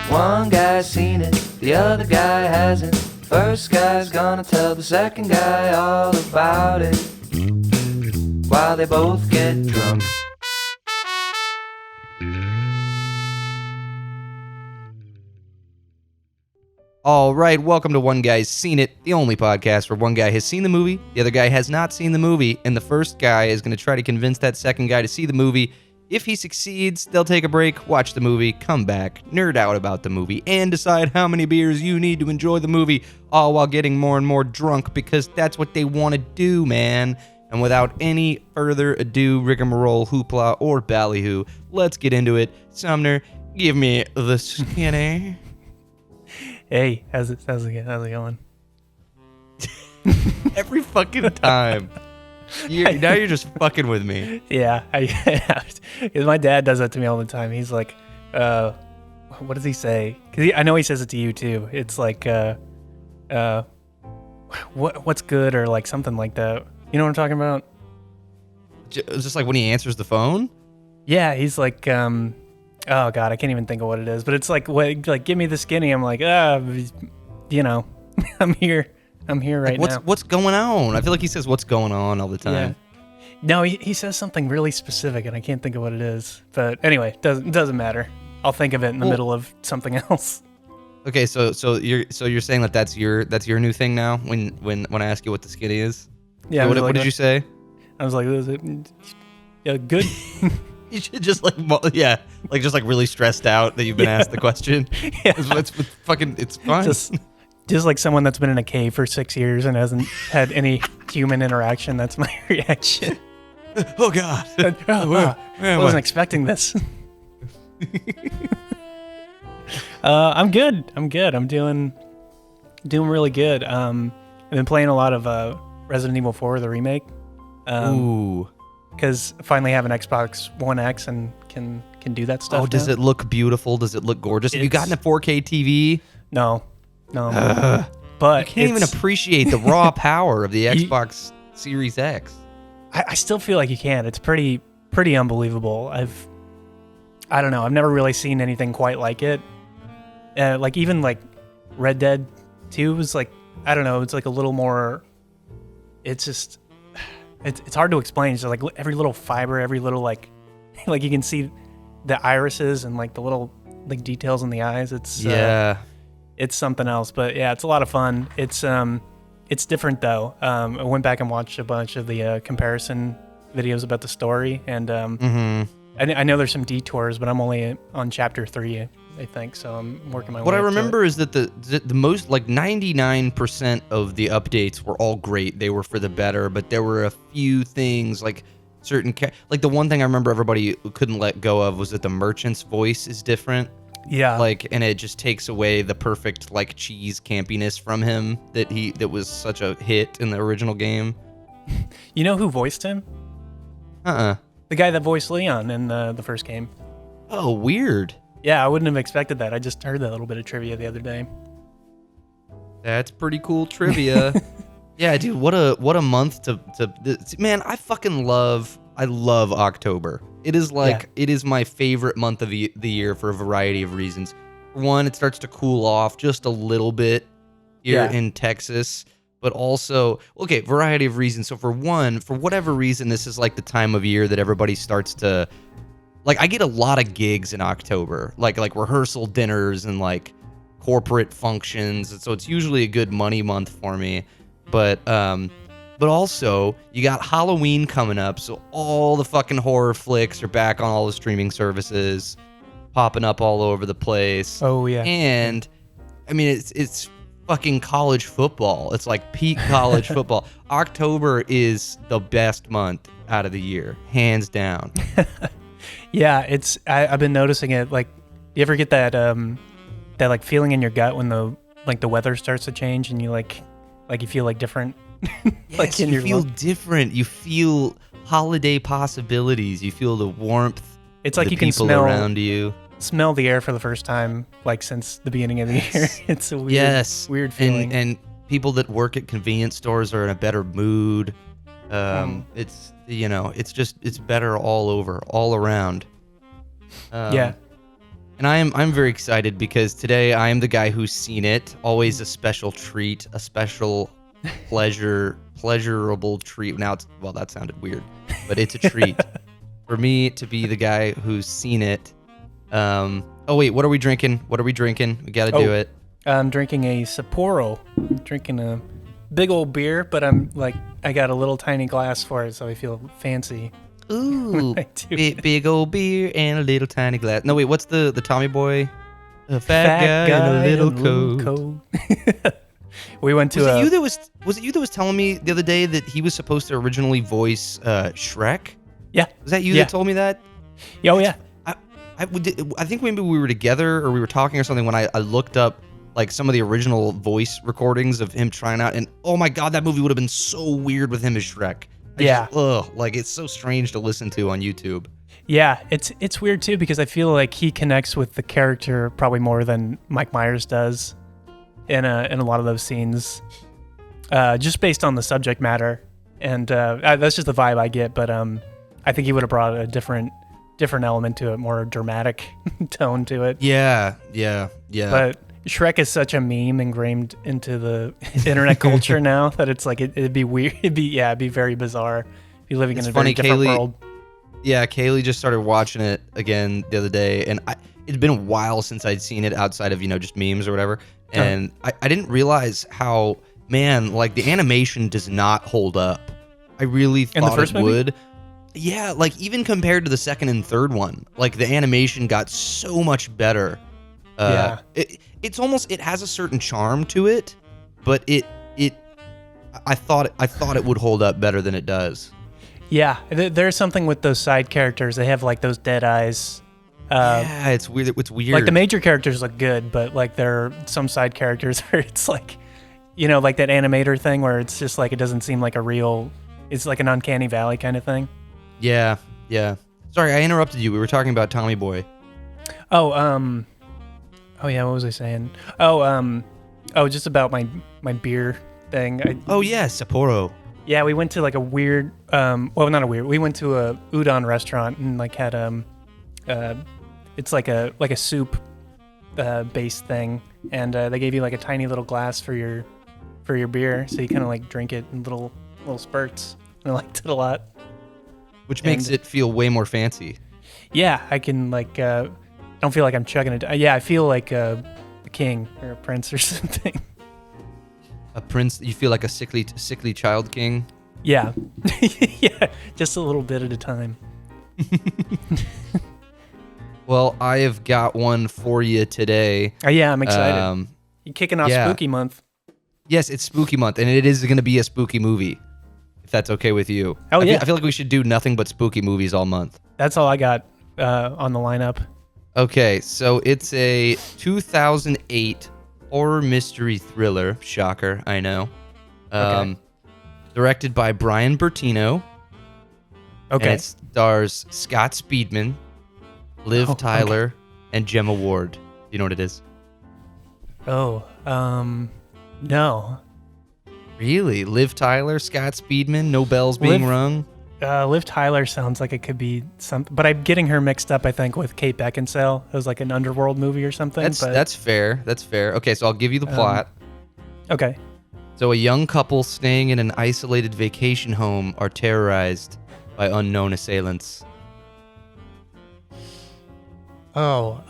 One guy's seen it, the other guy hasn't. First guy's gonna tell the second guy all about it while they both get drunk. All right, welcome to One Guy's Seen It, the only podcast where one guy has seen the movie, the other guy has not seen the movie, and the first guy is going to try to convince that second guy to see the movie. If he succeeds, they'll take a break, watch the movie, come back, nerd out about the movie, and decide how many beers you need to enjoy the movie, all while getting more and more drunk because that's what they want to do, man. And without any further ado, rigmarole, hoopla, or ballyhoo, let's get into it. Sumner, give me the skinny. Hey, how's it going? Every fucking time. Now you're just fucking with me. Yeah, my dad does that to me all the time. He's like, what does he say? Because I know he says it to you too. It's like, what's good or like something like that. You know what I'm talking about? It's just like when he answers the phone? Yeah, he's like, oh God, I can't even think of what it is. But it's like, give me the skinny. I'm like, you know, I'm here right now. What's going on? I feel like he says what's going on all the time. Yeah. No, he says something really specific, and I can't think of what it is. But anyway, doesn't matter. I'll think of it in the middle of something else. Okay, so you're saying that's your new thing now? When I ask you what the skinny is? Yeah. What did you say? I was like, yeah, good. You should just just really stressed out that you've been asked the question. Yeah. It's fine. Just like someone that's been in a cave for 6 years and hasn't had any human interaction. That's my reaction. Oh God. I wasn't expecting this. I'm good. I'm doing really good. I've been playing a lot of Resident Evil 4, the remake. Ooh. Because I finally have an Xbox One X and can do that stuff. Oh, does it look beautiful? Does it look gorgeous? Have you gotten a 4K TV? No. But you can't even appreciate the raw power of the Xbox Series X. I still feel like you can. It's pretty unbelievable. I don't know. I've never really seen anything quite like it. Like even like Red Dead 2 was like, I don't know. It's like a little more. It's just. It's hard to explain. So like every little fiber, every little like you can see the irises and like the little like details in the eyes. It's it's something else. But yeah, it's a lot of fun. It's different though. I went back and watched a bunch of the comparison videos about the story, and I know there's some detours, but I'm only on chapter 3, I think. So I'm working my way. What I remember is that the most, like 99% of the updates were all great. They were for the better, but there were a few things like certain like the one thing I remember everybody couldn't let go of was that the merchant's voice is different. Yeah. Like, and it just takes away the perfect like cheese campiness from him that was such a hit in the original game. You know who voiced him? The guy that voiced Leon in the first game. Oh, weird. Yeah, I wouldn't have expected that. I just heard that little bit of trivia the other day. That's pretty cool trivia. Yeah, dude, what a month to man, I love October. It is it is my favorite month of the year for a variety of reasons. For one, it starts to cool off just a little bit here in Texas, but also, variety of reasons. So for one, for whatever reason, this is like the time of year that everybody starts to, like, I get a lot of gigs in October, like rehearsal dinners and like corporate functions. And so it's usually a good money month for me. But also you got Halloween coming up. So all the fucking horror flicks are back on all the streaming services, popping up all over the place. Oh yeah. And I mean, it's fucking college football. It's like peak college football. October is the best month out of the year, hands down. Yeah, I've been noticing it. Like, you ever get that like feeling in your gut when the weather starts to change and you you feel like different? Yes, like you feel different. You feel holiday possibilities. You feel the warmth. It's like the you can people around you. Smell the air for the first time, like since the beginning of the year. It's a weird feeling. And people that work at convenience stores are in a better mood. It's better all around. Yeah. And I'm very excited because today I am the guy who's seen it. Always a special treat, a special pleasurable treat. Now that sounded weird, but it's a treat for me to be the guy who's seen it. Oh wait, what are we drinking? We got to do it. I'm drinking a Sapporo. I'm drinking a big old beer, but I got a little tiny glass for it, so I feel fancy. Ooh, big old beer and a little tiny glass. No wait, what's the Tommy Boy? A fat guy in a little coat. We went to. Was it you that was telling me the other day that he was supposed to originally voice Shrek? Yeah. Was that you that told me that? Oh yeah. I think maybe we were together or we were talking or something when I looked up like some of the original voice recordings of him trying out, and oh my god, that movie would have been so weird with him as Shrek. Like it's so strange to listen to on YouTube. Yeah, it's weird too because I feel like he connects with the character probably more than Mike Myers does in a lot of those scenes, just based on the subject matter, and that's just the vibe I get. But I think he would have brought a different element to it, more dramatic tone to it. Yeah. But Shrek is such a meme ingrained into the internet culture now that it's like it'd be weird. It'd be very bizarre. Be living in a very different world. Yeah, Kaylee just started watching it again the other day, and it's been a while since I'd seen it outside of just memes or whatever. And I didn't realize how like the animation does not hold up. I really thought in the first movie? Would. Yeah, like even compared to the second and third one, like the animation got so much better. It's almost, it has a certain charm to it, but I thought it would hold up better than it does. Yeah, there's something with those side characters. They have like those dead eyes. Yeah, it's weird. It's weird. Like the major characters look good, but like there are some side characters where it's like, like that animator thing where it's just like it doesn't seem like it's like an uncanny valley kind of thing. Yeah. Sorry, I interrupted you. We were talking about Tommy Boy. Oh yeah, what was I saying? Just about my beer thing. Sapporo. Yeah, we went to like a weird, we went to a udon restaurant and like had it's like a soup based thing, and they gave you like a tiny little glass for your beer, so you kind of like drink it in little spurts. And I liked it a lot. Which makes it feel way more fancy. Yeah, I can like don't feel like I'm chugging it. Yeah, I feel like a king or a prince or something. A prince? You feel like a sickly child king? Yeah. Yeah, just a little bit at a time. Well, I have got one for you today. Yeah, I'm excited. You're kicking off Spooky Month. Yes, it's Spooky Month, and it is going to be a spooky movie, if that's okay with you. Oh, yeah. I feel like we should do nothing but spooky movies all month. That's all I got on the lineup. Okay, so it's a 2008 horror mystery thriller. Shocker, I know. Okay. Directed by Brian Bertino. Okay. And it stars Scott Speedman, Liv Tyler, and Gemma Ward. Do you know what it is? No. Really? Liv Tyler, Scott Speedman, no bells being rung? Liv Tyler sounds like it could be something, but I'm getting her mixed up, I think, with Kate Beckinsale. It was like an underworld movie or something. That's fair. Okay, so I'll give you the plot. Okay. So a young couple staying in an isolated vacation home are terrorized by unknown assailants. God,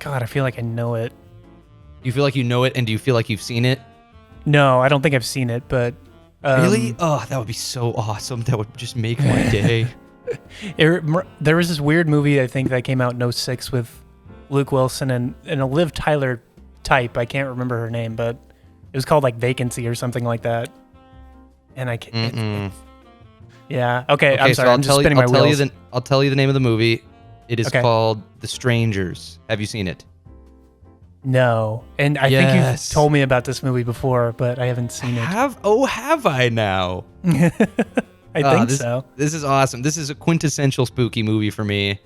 I feel like I know it. Do you feel like you know it, and do you feel like you've seen it? No, I don't think I've seen it, but... really? Oh, that would be so awesome. That would just make my day. There was this weird movie, I think, that came out in 2006 with Luke Wilson and a Liv Tyler type. I can't remember her name, but it was called like Vacancy or something like that. And I can't... Yeah. Okay. I'm sorry. I'm just spinning my wheels. I'll tell you the name of the movie. It is called The Strangers. Have you seen it? No. And I think you've told me about this movie before, but I haven't seen it. Have I now? I think so. This is awesome. This is a quintessential spooky movie for me.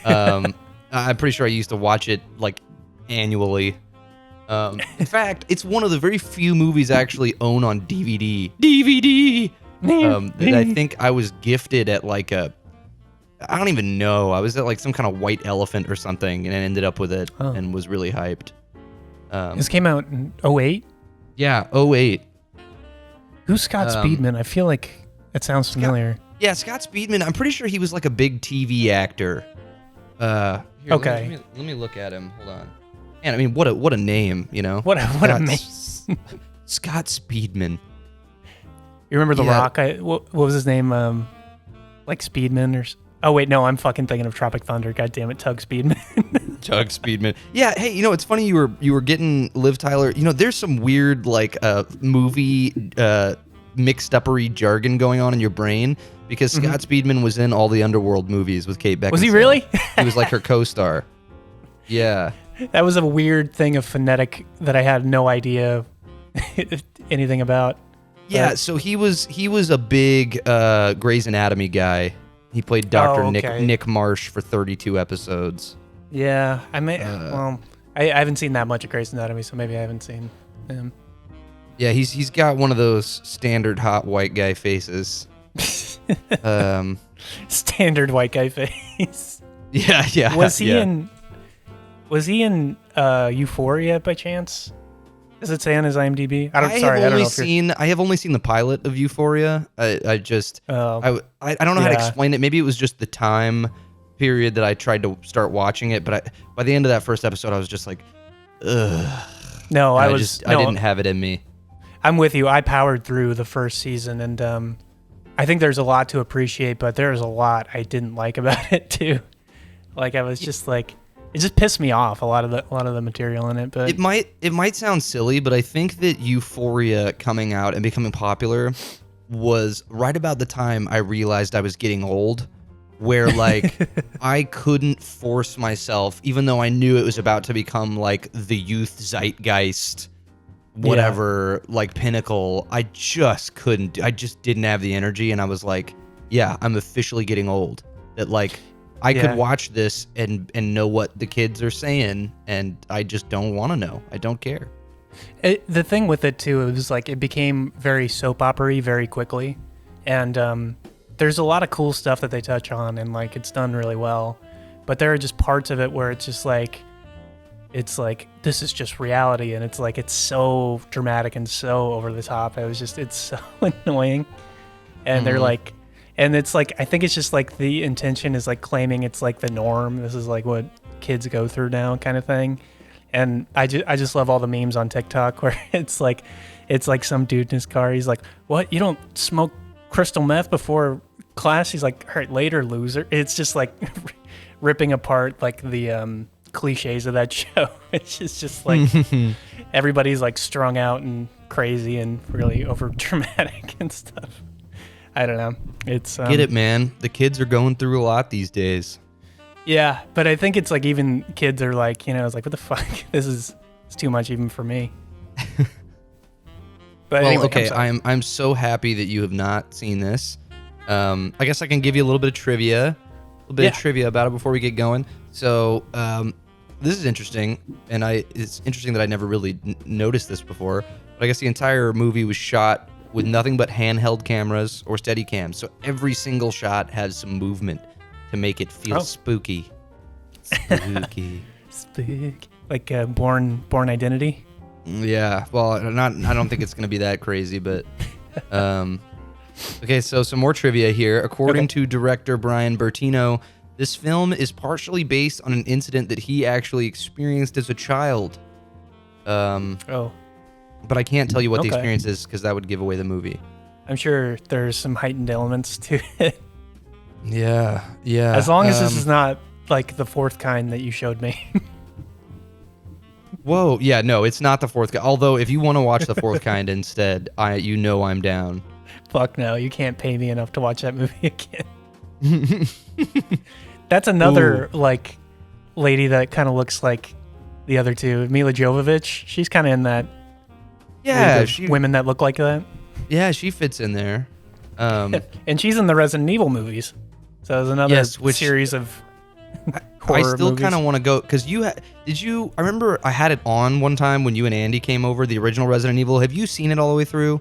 I'm pretty sure I used to watch it like annually. In fact, it's one of the very few movies I actually own on DVD. That I think I was gifted at like a I don't even know. I was at like some kind of white elephant or something, and I ended up with it and was really hyped. This came out in 2008? Yeah, 2008. Who's Scott Speedman? I feel like it sounds familiar. Scott Speedman. I'm pretty sure he was like a big TV actor. Here, okay. Let me look at him. Hold on. And I mean, what a name, you know? What a name. Scott Speedman. You remember The Rock? What was his name? Like Speedman or... Oh, wait, no, I'm fucking thinking of Tropic Thunder. God damn it, Tug Speedman. Tug Speedman. Yeah, hey, you know, it's funny you were getting Liv Tyler. You know, there's some weird, like, movie mixed-uppery jargon going on in your brain because Scott Speedman was in all the Underworld movies with Kate Beckinsale. Was he really? He was like her co-star. Yeah. That was a weird thing of phonetic that I had no idea anything about. Yeah, so he was a big Grey's Anatomy guy. He played Dr. Nick Marsh for 32 episodes. Yeah, I may. I haven't seen that much of Grey's Anatomy, so maybe I haven't seen him. Yeah, he's got one of those standard hot white guy faces. Standard white guy face. Yeah. Was he in Euphoria by chance? Does it say on his IMDb? I have only seen the pilot of Euphoria. I don't know how to explain it. Maybe it was just the time period that I tried to start watching it, but by the end of that first episode, I was just like, ugh. No, I didn't have it in me. I'm with you. I powered through the first season, and I think there's a lot to appreciate, but there's a lot I didn't like about it too. Like I was just like. It just pissed me off, a lot of the material in it. But it might sound silly, but I think that Euphoria coming out and becoming popular was right about the time I realized I was getting old, where like I couldn't force myself, even though I knew it was about to become like the youth zeitgeist, whatever, like pinnacle. I just couldn't. I just didn't have the energy, and I was like, yeah, I'm officially getting old. That like. I could watch this and know what the kids are saying, and I just don't want to know. I don't care. The thing with it, too, it was like it became very soap opera-y very quickly. And there's a lot of cool stuff that they touch on, and like it's done really well. But there are just parts of it where it's like, this is just reality, and it's like, it's so dramatic and so over the top. It's so annoying. And they're like, and it's like, I think it's just like the intention is like claiming it's like the norm. This is like what kids go through now kind of thing. And I just love all the memes on TikTok where it's like some dude in his car. He's like, what? You don't smoke crystal meth before class? He's like, all right, later, loser. It's just like ripping apart like the cliches of that show. It's just like everybody's like strung out and crazy and really over dramatic and stuff. I don't know. It's get it, man. The kids are going through a lot these days. Yeah, but I think it's like even kids are like, you know, it's like, what the fuck? It's too much even for me. But anyway, okay, I'm so happy that you have not seen this. I guess I can give you a little bit of trivia, about it before we get going. So this is interesting, and it's interesting that I never really noticed this before. But I guess the entire movie was shot with nothing but handheld cameras or steady cams. So every single shot has some movement to make it feel spooky. Spooky. Spooky. Like Born Identity? Yeah. Well, I don't think it's going to be that crazy, but... okay, so some more trivia here. According to director Brian Bertino, this film is partially based on an incident that he actually experienced as a child. But I can't tell you what the experience is because that would give away the movie. I'm sure there's some heightened elements to it. Yeah. As long as this is not like the fourth kind that you showed me. Whoa, yeah, no, it's not the fourth kind. Although, if you want to watch the fourth kind instead, I'm down. Fuck no, you can't pay me enough to watch that movie again. That's another like lady that kind of looks like the other two. Mila Jovovich, she's kind of in that. Yeah, women that look like that. Yeah, she fits in there. And she's in the Resident Evil movies. So there's another series of horror I still movies. kind of want to go because I remember I had it on one time when you and Andy came over, the original Resident Evil. Have you seen it all the way through?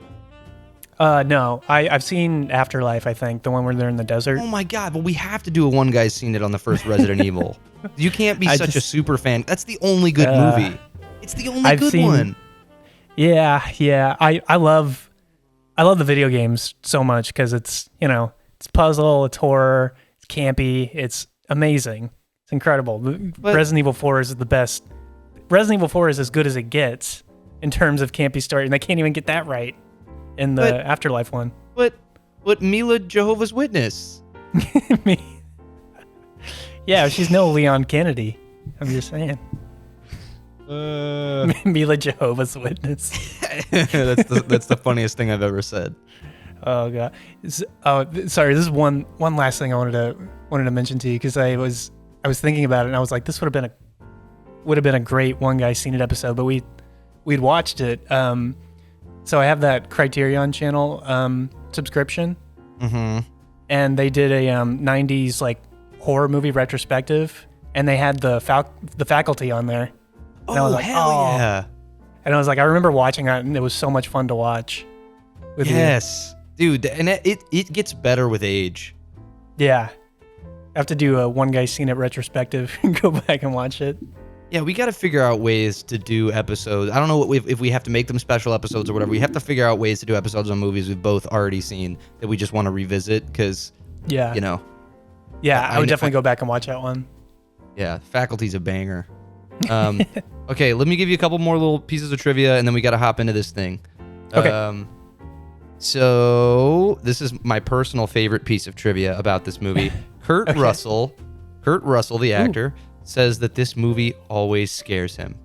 No, I've seen Afterlife. I think the one where they're in the desert. Oh my god! But we have to do a one guy's seen it on the first Resident Evil. You can't be such a super fan. That's the only good movie. It's the only good one. Yeah. I love the video games so much because it's it's puzzle, it's horror, it's campy, it's amazing, it's incredible. But Resident Evil 4 is the best. Resident Evil 4 is as good as it gets in terms of campy story, and they can't even get that right in the Afterlife one. But Mila Jehovah's Witness. Yeah, she's no Leon Kennedy. I'm just saying. Mila Jehovah's Witness. that's the funniest thing I've ever said. Oh god. Sorry. This is one last thing I wanted to mention to you because I was thinking about it and I was like, this would have been a great One Guy Seen It episode, but we'd watched it. So I have that Criterion Channel subscription, and they did a 90s like horror movie retrospective, and they had the Faculty on there. And I was like, hell yeah! And I was like, I remember watching that, and it was so much fun to watch. Yes, dude, and it gets better with age. Yeah, I have to do a One Guy Seen It retrospective and go back and watch it. Yeah, we got to figure out ways to do episodes. I don't know if we have to make them special episodes or whatever. We have to figure out ways to do episodes on movies we've both already seen that we just want to revisit because, yeah, Yeah, I would definitely go back and watch that one. Yeah, Faculty's a banger. Okay, let me give you a couple more little pieces of trivia, and then we got to hop into this thing. Okay. So this is my personal favorite piece of trivia about this movie. Kurt Russell, the actor, says that this movie always scares him.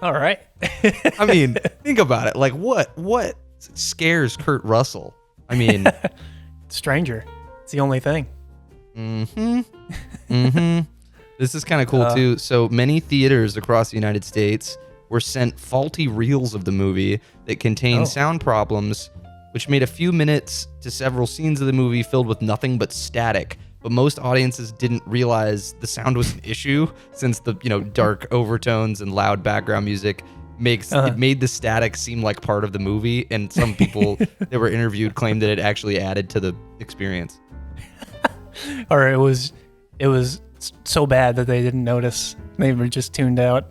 All right. I mean, think about it. Like, what scares Kurt Russell? I mean, Stranger. It's the only thing. This is kind of cool too. So many theaters across the United States were sent faulty reels of the movie that contained sound problems, which made a few minutes to several scenes of the movie filled with nothing but static. But most audiences didn't realize the sound was an issue since the dark overtones and loud background music it made the static seem like part of the movie. And some people that were interviewed claimed that it actually added to the experience. Or it was so bad that they didn't notice. They were just tuned out.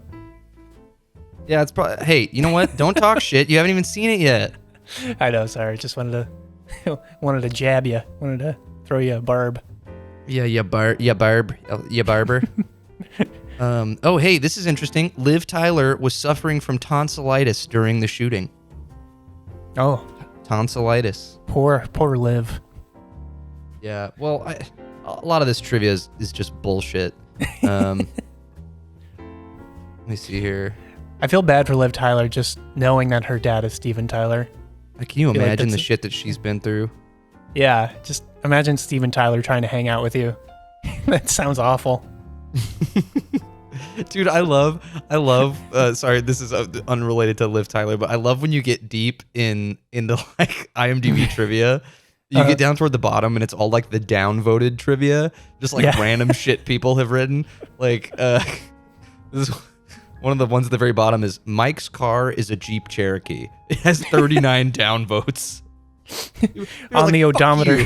Yeah, it's probably. Hey, you know what? Don't talk shit. You haven't even seen it yet. I know. Sorry, just wanted to jab you. Wanted to throw you a barb. Yeah, barber. Oh, hey, this is interesting. Liv Tyler was suffering from tonsillitis during the shooting. Oh, tonsillitis. Poor Liv. Yeah. Well, a lot of this trivia is just bullshit. Let me see here. I feel bad for Liv Tyler just knowing that her dad is Steven Tyler. Can you imagine the shit that she's been through? Yeah, just imagine Steven Tyler trying to hang out with you. That sounds awful. Dude, I love sorry, this is unrelated to Liv Tyler, but I love when you get deep into like IMDb trivia. You get down toward the bottom and it's all like the downvoted trivia, just like random shit people have written. Like this is one of the ones at the very bottom is Mike's car is a Jeep Cherokee. It has 39 downvotes. On the odometer.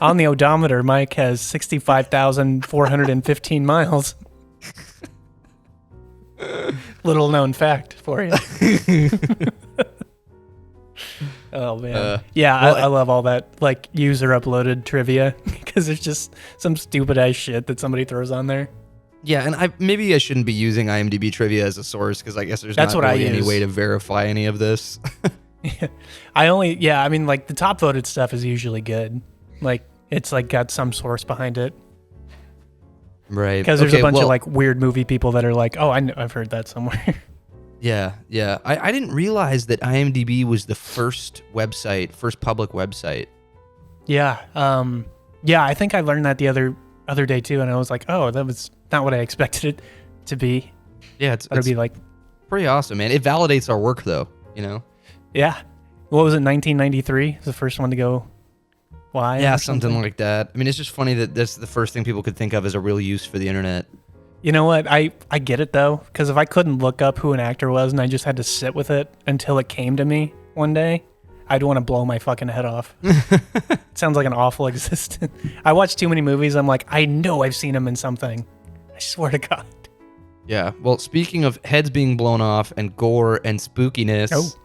On the odometer, Mike has 65,415 miles. Little known fact for you. Oh man. I love all that like user uploaded trivia because it's just some stupid ass shit that somebody throws on there. Yeah, and maybe I shouldn't be using IMDb trivia as a source because I guess there's not really any way to verify any of this. I mean like the top voted stuff is usually good. Like it's like got some source behind it. Right. Because there's a bunch of like weird movie people that are like, oh, I've heard that somewhere. Yeah. I didn't realize that IMDb was the first public website. Yeah. I think I learned that the other day too, and I was like, oh, that was not what I expected it to be. Yeah, it's be like pretty awesome, man. It validates our work, though. Yeah. What was it? 1993 was the first one to go live. Yeah, something like that. I mean, it's just funny that that's the first thing people could think of as a real use for the internet. You know what? I get it though, because if I couldn't look up who an actor was and I just had to sit with it until it came to me one day, I'd want to blow my fucking head off. It sounds like an awful existence. I watch too many movies. I'm like, I know I've seen him in something. I swear to God. Yeah. Well, speaking of heads being blown off and gore and spookiness,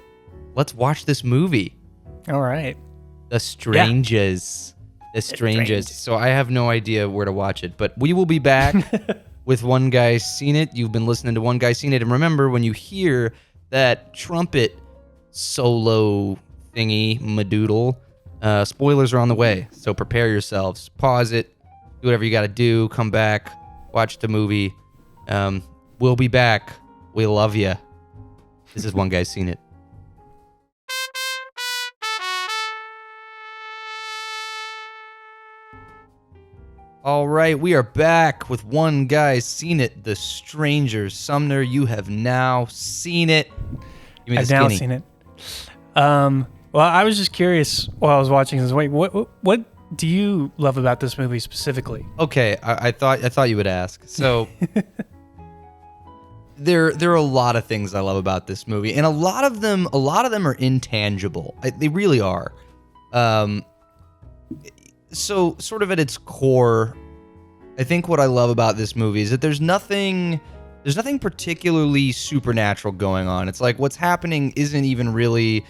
let's watch this movie. All right. The Strangers. Yeah. The Strangers. So I have no idea where to watch it, but we will be back with One Guy Seen It. You've been listening to One Guy Seen It. And remember, when you hear that trumpet solo thingy, madoodle, spoilers are on the way. So prepare yourselves. Pause it. Do whatever you got to do. Come back. Watch the movie. We'll be back. We love you. This is One Guy Seen It. All right, we are back with One Guy Seen It, The Strangers. Sumner, you have now seen it. I've now seen it. Well, I was just curious while I was watching this. Wait, what do you love about this movie specifically? Okay, I thought you would ask. So there are a lot of things I love about this movie, and a lot of them are intangible. They really are. So sort of at its core, I think what I love about this movie is that there's nothing particularly supernatural going on. It's like what's happening isn't even really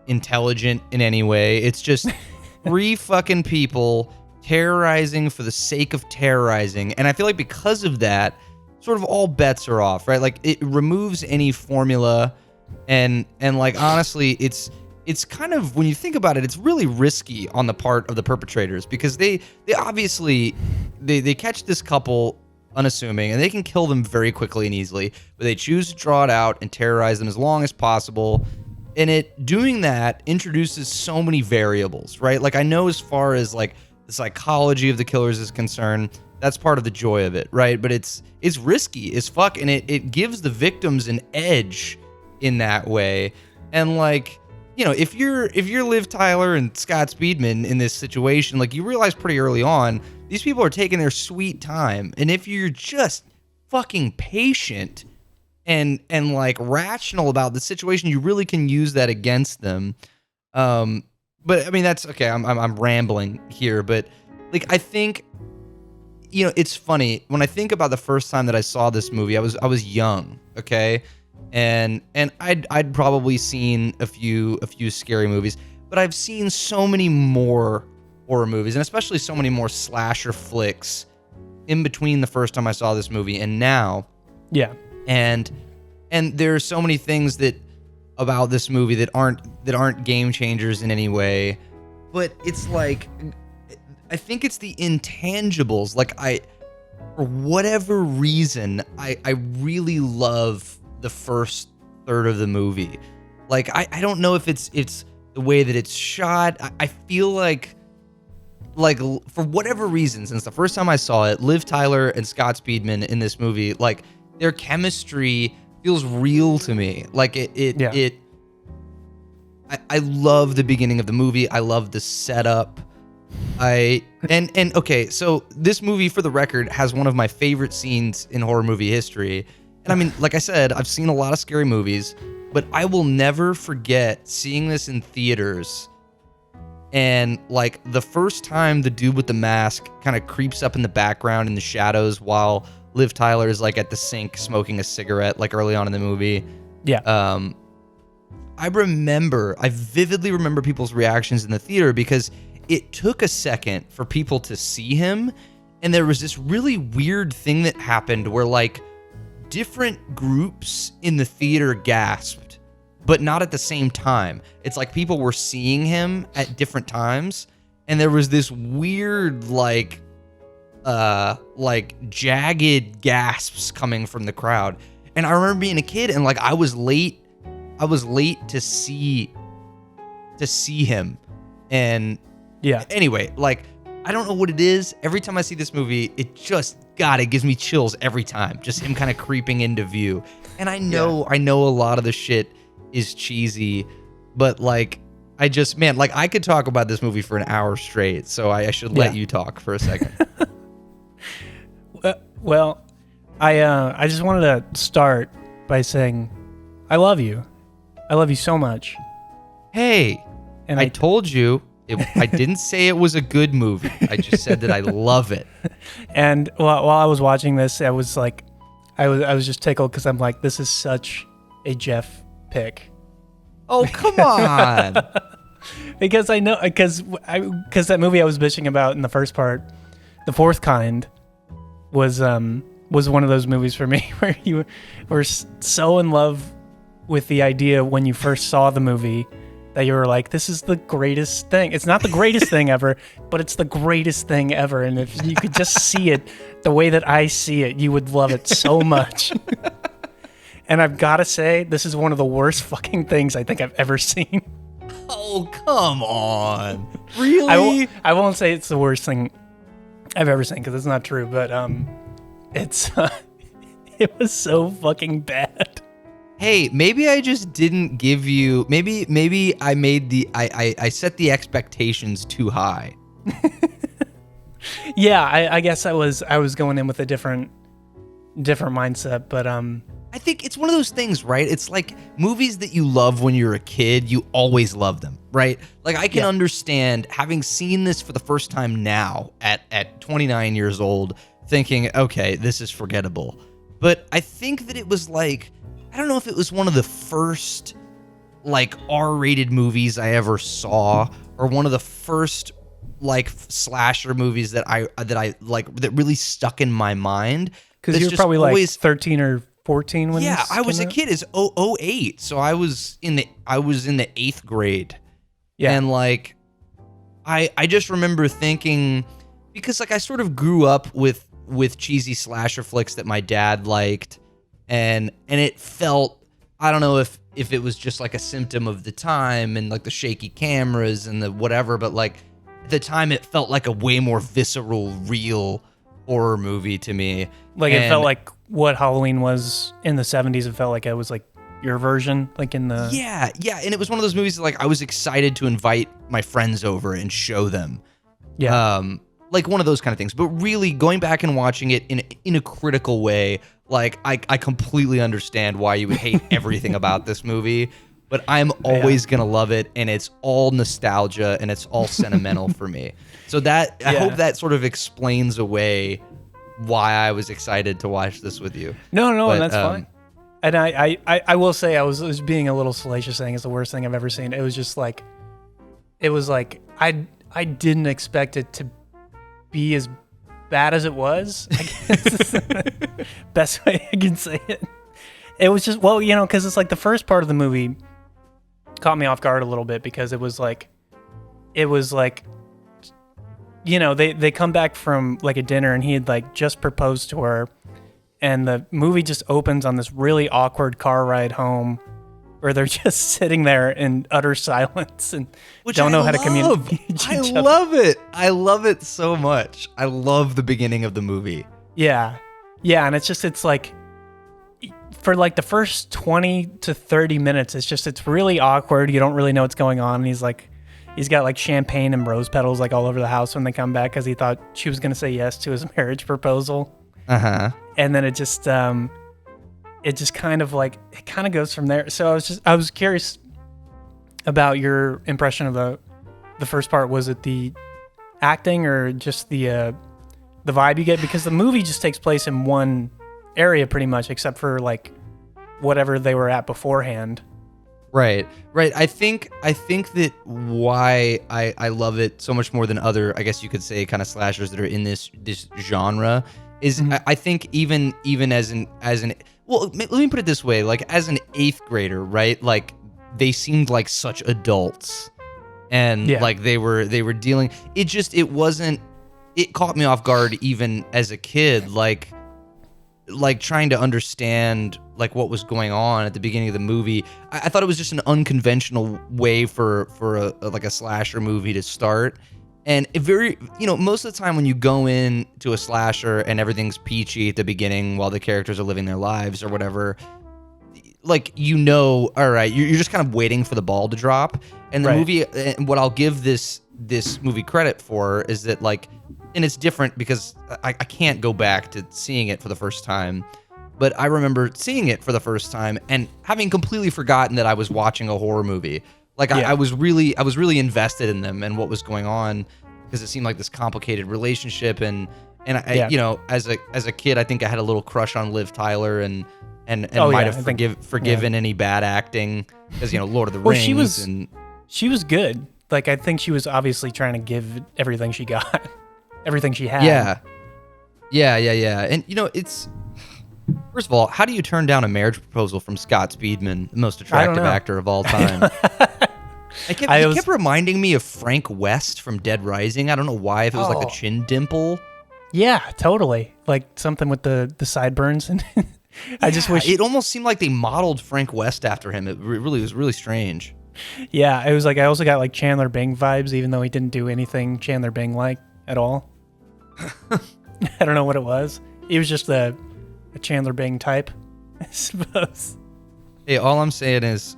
intelligent in any way. It's just three fucking people terrorizing for the sake of terrorizing. And I feel like because of that, sort of all bets are off, right? Like it removes any formula and like honestly, it's kind of, when you think about it, it's really risky on the part of the perpetrators because they obviously they catch this couple unassuming and they can kill them very quickly and easily, but they choose to draw it out and terrorize them as long as possible. And doing that introduces so many variables, right? Like I know as far as like the psychology of the killers is concerned, that's part of the joy of it, right? But it's risky as fuck, and it gives the victims an edge in that way. And like, you know, if you're Liv Tyler and Scott Speedman in this situation, like you realize pretty early on, these people are taking their sweet time. And if you're just fucking patient and like rational about the situation, you really can use that against them. But I mean, that's okay. I'm rambling here, but like I think, you know, it's funny when I think about the first time that I saw this movie. I was young, okay. And I'd probably seen a few scary movies, but I've seen so many more horror movies, and especially so many more slasher flicks in between the first time I saw this movie and now. Yeah. And there are so many things that about this movie that aren't game changers in any way, but it's like I think it's the intangibles. Like for whatever reason, I really love the first third of the movie. Like I don't know if it's the way that it's shot. I feel like for whatever reason, since the first time I saw it, Liv Tyler and Scott Speedman in this movie, like their chemistry feels real to me. Like I love the beginning of the movie. I love the setup. Okay, so this movie, for the record, has one of my favorite scenes in horror movie history. And I mean, like I said, I've seen a lot of scary movies, but I will never forget seeing this in theaters. And like the first time the dude with the mask kind of creeps up in the background in the shadows while Liv Tyler is like at the sink smoking a cigarette, like early on in the movie. Yeah. I vividly remember people's reactions in the theater because it took a second for people to see him. And there was this really weird thing that happened where like different groups in the theater gasped, but not at the same time. It's like people were seeing him at different times. And there was this weird, like jagged gasps coming from the crowd. And I remember being a kid and like I was late to see him. And yeah, anyway, like I don't know what it is. Every time I see this movie, it gives me chills every time. Just him kind of creeping into view. And I know a lot of the shit is cheesy, but like I could talk about this movie for an hour straight. So I should let you talk for a second. Well, I just wanted to start by saying I love you. I love you so much. Hey, And I told you. I didn't say it was a good movie. I just said that I love it. And while I was watching this, I was like, I was just tickled because I'm like, this is such a Jeff pick. Oh, come on. Because I know, because that movie I was bitching about in the first part, The Fourth Kind, was one of those movies for me where you were so in love with the idea when you first saw the movie that you were like, this is the greatest thing. It's not the greatest thing ever, but it's the greatest thing ever. And if you could just see it the way that I see it, you would love it so much. And I've got to say, this is one of the worst fucking things I think I've ever seen. Oh, come on. Really? I won't say it's the worst thing I've ever seen because it's not true, but it's it was so fucking bad. Hey, maybe I just didn't give you. Maybe I made I set the expectations too high. Yeah, I guess I was going in with a different mindset, but I think it's one of those things, right? It's like movies that you love when you're a kid, you always love them, right? Like I can understand having seen this for the first time now at 29 years old, thinking, okay, this is forgettable. But I think that it was like, I don't know if it was one of the first like R-rated movies I ever saw, or one of the first like slasher movies that I like that really stuck in my mind. Because you were probably like 13 or 14 when this I was came a out? kid. It's 08, so I was in the 8th grade. Yeah. And like I just remember thinking, because like I sort of grew up with cheesy slasher flicks that my dad liked, and it felt, I don't know if it was just like a symptom of the time and like the shaky cameras and the whatever, but like at the time it felt like a way more visceral, real horror movie to me. Like it felt like what Halloween was in the 70s. It felt like it was like your version, like in the... Yeah, and it was one of those movies that like I was excited to invite my friends over and show them. Yeah. Like one of those kind of things. But really going back and watching it in a critical way, like I completely understand why you would hate everything about this movie, but I'm always gonna love it, and it's all nostalgia and it's all sentimental for me. So that I hope that sort of explains away why I was excited to watch this with you. No, But, that's fine. And I will say I was being a little salacious saying it's the worst thing I've ever seen. It was just like, I didn't expect it to be as bad as it was. I guess best way I can say it. It was just, well, because it's like the first part of the movie caught me off guard a little bit because it was like, they come back from like a dinner and he had like just proposed to her, and the movie just opens on this really awkward car ride home where they're just sitting there in utter silence and don't know how to communicate. I love it. I love it so much. I love the beginning of the movie. Yeah. And it's like for like the first 20 to 30 minutes, it's really awkward. You don't really know what's going on. And he's got like champagne and rose petals like all over the house when they come back because he thought she was going to say yes to his marriage proposal. Uh-huh. And then it just kind of like, it kind of goes from there. So I was curious about your impression of the first part. Was it the acting or just the vibe you get? Because the movie just takes place in one area pretty much, except for like whatever they were at beforehand. Right. I think that why I love it so much more than other, I guess you could say, kind of slashers that are in this genre is I think even as an well, let me put it this way, like as an 8th grader, right? Like they seemed like such adults, and like they were dealing. It caught me off guard even as a kid, like trying to understand like what was going on at the beginning of the movie. I thought it was just an unconventional way for a slasher movie to start. And it very, most of the time when you go into a slasher and everything's peachy at the beginning while the characters are living their lives or whatever, like, all right, you're just kind of waiting for the ball to drop. And the movie, and what I'll give this movie credit for is that, like, and it's different because I can't go back to seeing it for the first time. But I remember seeing it for the first time and having completely forgotten that I was watching a horror movie. Like I was really invested in them and what was going on because it seemed like this complicated relationship and I you know, as a kid, I think I had a little crush on Liv Tyler and might have forgiven any bad acting because, you know, Lord of the Rings. She was good. Like, I think she was obviously trying to give everything she got, everything she had. Yeah. And, you know, it's... First of all, how do you turn down a marriage proposal from Scott Speedman, the most attractive actor of all time? He kept reminding me of Frank West from Dead Rising. I don't know why, if it was like the chin dimple. Yeah, totally. Like something with the sideburns. And I just wish... It almost seemed like they modeled Frank West after him. It really was really strange. Yeah, it was like I also got like Chandler Bing vibes, even though he didn't do anything Chandler Bing-like at all. I don't know what it was. He was just a Chandler Bing type, I suppose. Hey, all I'm saying is,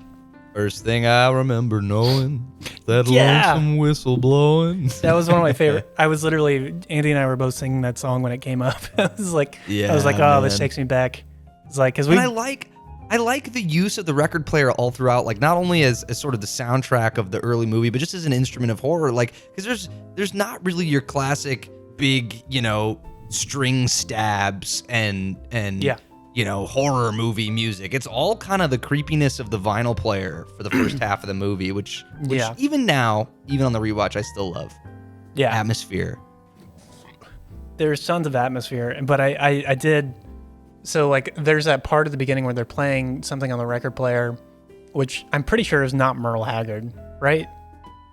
first thing I remember knowing, that lonesome whistle blowing. That was one of my favorite. I was literally, Andy and I were both singing that song when it came up. I was like, oh, this takes me back. It's like, because I like the use of the record player all throughout, like not only as sort of the soundtrack of the early movie, but just as an instrument of horror. Like, because there's not really your classic big, you know, string stabs and you know, horror movie music. It's all kind of the creepiness of the vinyl player for the first half of the movie, which even now, even on the rewatch, I still love. Yeah. Atmosphere. There's tons of atmosphere, but I did... So, like, there's that part at the beginning where they're playing something on the record player, which I'm pretty sure is not Merle Haggard, right?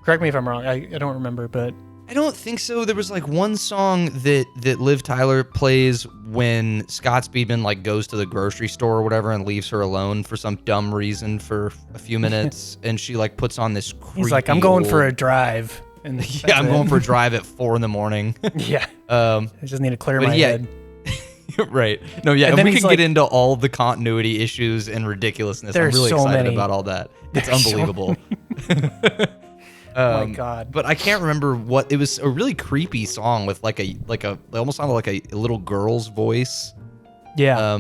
Correct me if I'm wrong. I don't remember, but... I don't think so. There was like one song that Liv Tyler plays when Scott Speedman like goes to the grocery store or whatever and leaves her alone for some dumb reason for a few minutes, and she like puts on this creepy He's like, I'm going for a drive. And I'm going for a drive at 4 a.m. Yeah. I just need to clear my head. Right. No, yeah, and we can get into all the continuity issues and ridiculousnly. I'm really excited about all that. It's unbelievable. Oh my God. But I can't remember what it was. A really creepy song with like a it almost sounded like a little girl's voice. Yeah.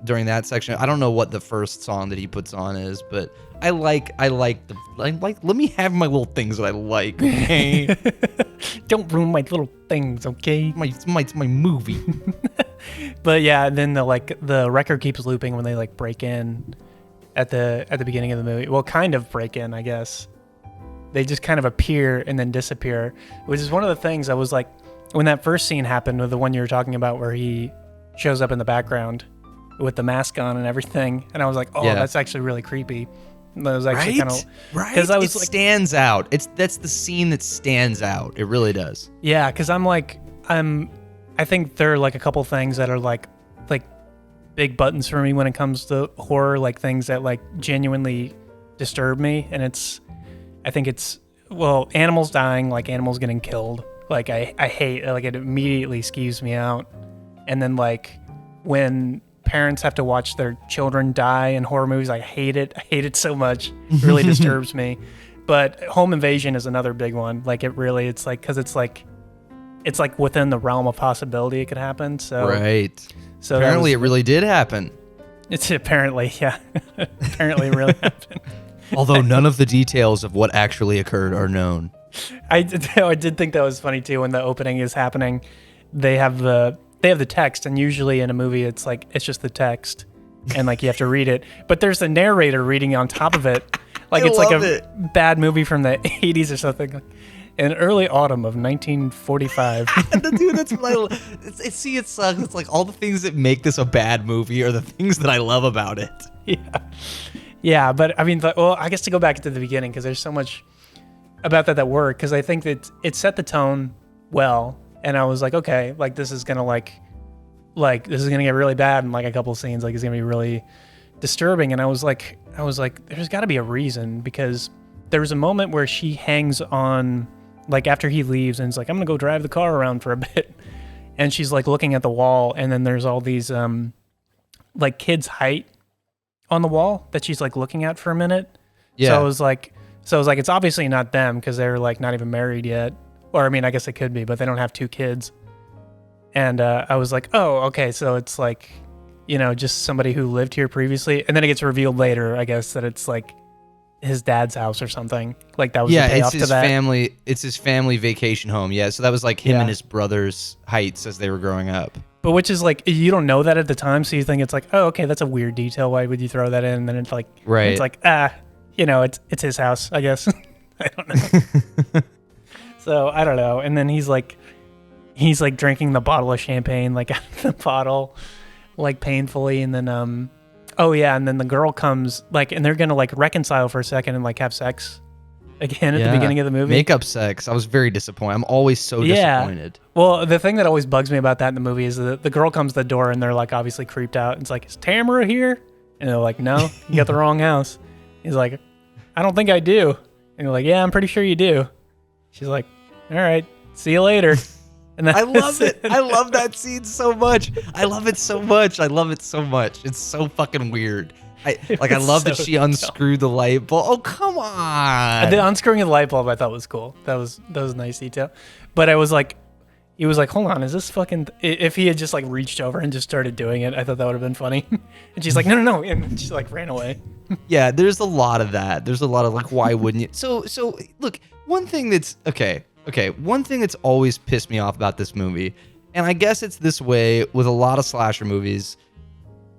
During that section, I don't know what the first song that he puts on is, but I like let me have my little things that I like. Okay. Don't ruin my little things, okay? My movie. But yeah, then the record keeps looping when they like break in at the beginning of the movie. Well, kind of break in, I guess. They just kind of appear and then disappear, which is one of the things I was like, when that first scene happened with the one you were talking about where he shows up in the background with the mask on and everything, and I was like, that's actually really creepy. That was actually kind of because I was stands out. That's the scene that stands out. It really does. Yeah, because I think there are like a couple things that are like big buttons for me when it comes to horror, like things that like genuinely disturb me, and I think it's animals dying, like animals getting killed. Like I hate, like it immediately skews me out. And then like when parents have to watch their children die in horror movies, I hate it. I hate it so much. It really disturbs me. But home invasion is another big one. Like it's like, cause it's like within the realm of possibility it could happen. So right. So apparently it really did happen. It's apparently, yeah. Apparently it really happened. Although none of the details of what actually occurred are known. I did think that was funny too. When the opening is happening, they have the text, and usually in a movie it's just the text, and like you have to read it. But there's a narrator reading on top of it, like it's like a bad movie from the 80s or something. In early autumn of 1945. Dude, that's what it sucks. It's like all the things that make this a bad movie are the things that I love about it. Yeah. Yeah, but I mean, I guess to go back to the beginning, because there's so much about that worked, because I think that it set the tone well, and I was like, okay, like this is gonna this is gonna get really bad in like a couple of scenes, like it's gonna be really disturbing, and I was like, there's got to be a reason, because there was a moment where she hangs on, like after he leaves, and it's like, I'm gonna go drive the car around for a bit, and she's like looking at the wall, and then there's all these like kids' height on the wall that she's like looking at for a minute. Yeah. So I was like, it's obviously not them, because they're like not even married yet. Or I mean, I guess it could be, but they don't have 2 kids. And I was like, oh, okay, so it's like, just somebody who lived here previously. And then it gets revealed later, I guess, that it's like his dad's house or something. Like that was the payoff to that. Family. It's his family vacation home. Yeah, so that was like him and his brother's heights as they were growing up. But which is like, you don't know that at the time, so you think it's like, oh, okay, that's a weird detail. Why would you throw that in? And then it's like, right. It's like, it's his house, I guess. I don't know. So I don't know. And then he's like drinking the bottle of champagne, like out of the bottle, like painfully. And then, and then the girl comes, like, and they're gonna like reconcile for a second and like have sex again at the beginning of the movie. Makeup sex. I was very disappointed. I'm always so disappointed. Well, the thing that always bugs me about that in the movie is that the girl comes to the door and they're like obviously creeped out. It's like, is Tamara here? And they're like, no, you got the wrong house. He's like, I don't think I do. And they're like, yeah, I'm pretty sure you do. She's like, all right, see you later. And I love it. I love that scene so much. I love it so much. It's so fucking weird. I love that she unscrewed the light bulb. Oh, come on. The unscrewing of the light bulb I thought was cool. That was a nice detail. But I was like, he was like, hold on, is this fucking... If he had just like reached over and just started doing it, I thought that would have been funny. And she's like, no. And she like ran away. Yeah, there's a lot of that. There's a lot of like, why wouldn't you? So look, one thing that's... Okay, one thing that's always pissed me off about this movie, and I guess it's this way with a lot of slasher movies,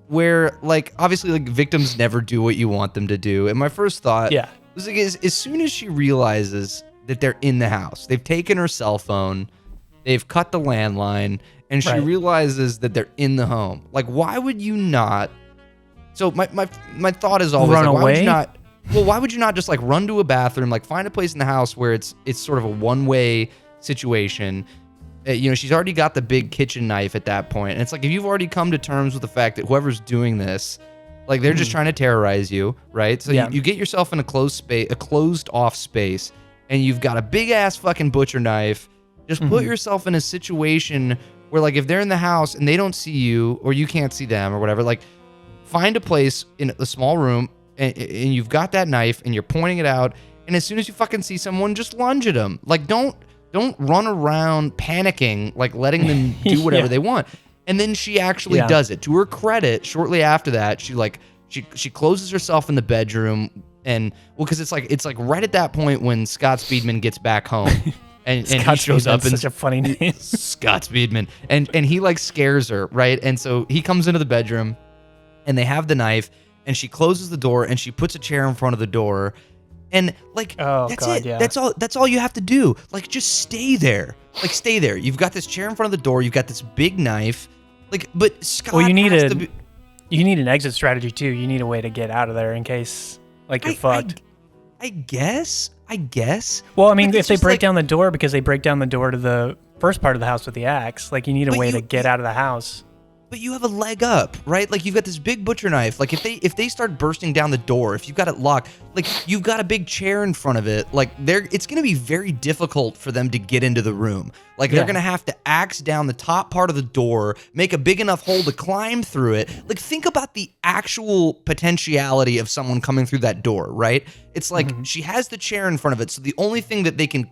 where like obviously like victims never do what you want them to do. And my first thought was like, as soon as she realizes that they're in the house, they've taken her cell phone, they've cut the landline, and she realizes that they're in the home. Like, why would you not? So my thought is always run like, away? why would you not? Well, why would you not just like run to a bathroom, like find a place in the house where it's sort of a one-way situation? She's already got the big kitchen knife at that point. And it's like, if you've already come to terms with the fact that whoever's doing this, like they're just trying to terrorize you, right? So you get yourself in a closed off space, and you've got a big ass fucking butcher knife. Just put yourself in a situation where like if they're in the house and they don't see you or you can't see them or whatever, like find a place in a small room and you've got that knife and you're pointing it out. And as soon as you fucking see someone, just lunge at them. Like don't run around panicking, like letting them do whatever they want. And then she actually does it. To her credit, shortly after that, she closes herself in the bedroom, and because it's like right at that point when Scott Speedman gets back home, and he shows up. Such a funny name, Scott Speedman, and he like scares her, right? And so he comes into the bedroom, and they have the knife, and she closes the door, and she puts a chair in front of the door. And like, that's it. Yeah. That's all you have to do. Like, just stay there. Like, stay there. You've got this chair in front of the door. You've got this big knife. Like, but Scott. Well, you need an exit strategy too. You need a way to get out of there in case like you're fucked. I guess. Well, I mean, if they break down the door, because they break down the door to the first part of the house with the axe, like you need a way to get out of the house. But you have a leg up, right? Like you've got this big butcher knife. Like if they start bursting down the door, if you've got it locked, like you've got a big chair in front of it, like it's going to be very difficult for them to get into the room. Like they're going to have to axe down the top part of the door, make a big enough hole to climb through it. Like think about the actual potentiality of someone coming through that door, right? It's like she has the chair in front of it, so the only thing that they can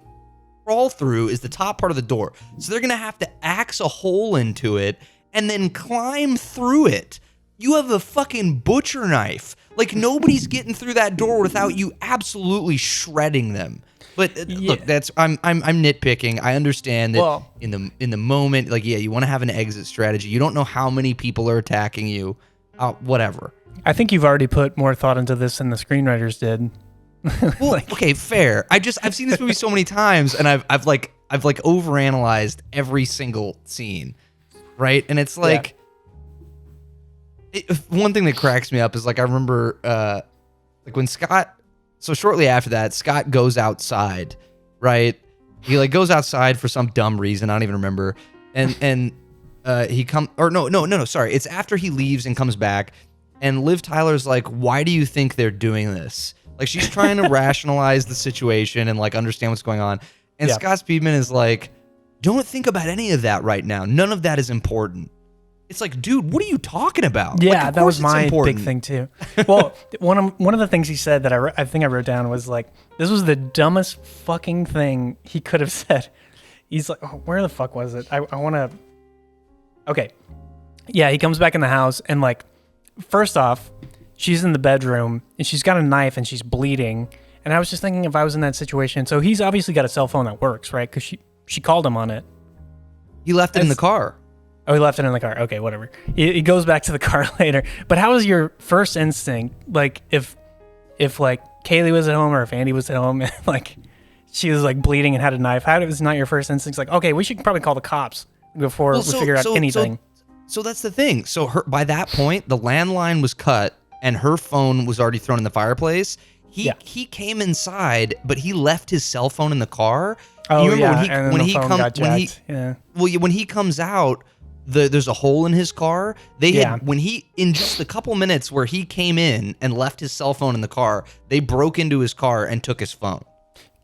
crawl through is the top part of the door. So they're going to have to axe a hole into it and then climb through it. You have a fucking butcher knife. Like nobody's getting through that door without you absolutely shredding them. But look, I'm nitpicking. I understand that in the moment, like you want to have an exit strategy. You don't know how many people are attacking you. Whatever. I think you've already put more thought into this than the screenwriters did. Well, okay, fair. I've seen this movie so many times, and I've overanalyzed every single scene. Right, and it's like one thing that cracks me up is like I remember like when Scott. So shortly after that, Scott goes outside. Right, he like goes outside for some dumb reason I don't even remember, and he sorry, it's after he leaves and comes back, and Liv Tyler's like, why do you think they're doing this? Like she's trying to rationalize the situation and like understand what's going on, and Scott Speedman is like, don't think about any of that right now. None of that is important. It's like, dude, what are you talking about? Yeah, like, that was my big thing too. Well, one of the things he said that I think I wrote down was like, this was the dumbest fucking thing he could have said. he's like, oh, where the fuck was it? I want to. Okay. Yeah, he comes back in the house and like, first off, she's in the bedroom and she's got a knife and she's bleeding. And I was just thinking if I was in that situation. So he's obviously got a cell phone that works, right? Because she called him on it. He left it in the car. Oh, he left it in the car. Okay, whatever. He goes back to the car later. But how was your first instinct? Like if like Kaylee was at home or if Andy was at home and like she was like bleeding and had a knife, how was not your first instinct? Like, okay, we should probably call the cops before we figure out anything. So that's the thing. So by that point, the landline was cut and her phone was already thrown in the fireplace. He came inside, but he left his cell phone in the car. Oh, you remember yeah. when he comes out, there's a hole in his car. In just a couple minutes where he came in and left his cell phone in the car, they broke into his car and took his phone.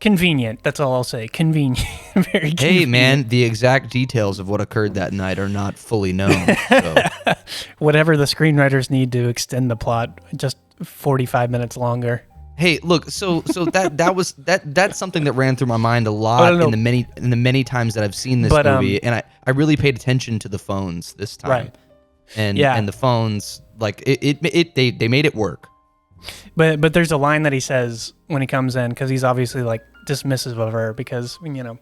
Convenient. That's all I'll say. Convenient. Very convenient. Hey, man, the exact details of what occurred that night are not fully known. So. Whatever the screenwriters need to extend the plot just 45 minutes longer. Hey, look, so that's something that ran through my mind a lot in the many times that I've seen this movie, and I really paid attention to the phones this time. Right. And the phones, like they made it work. But there's a line that he says when he comes in, because he's obviously like dismissive of her because, you know,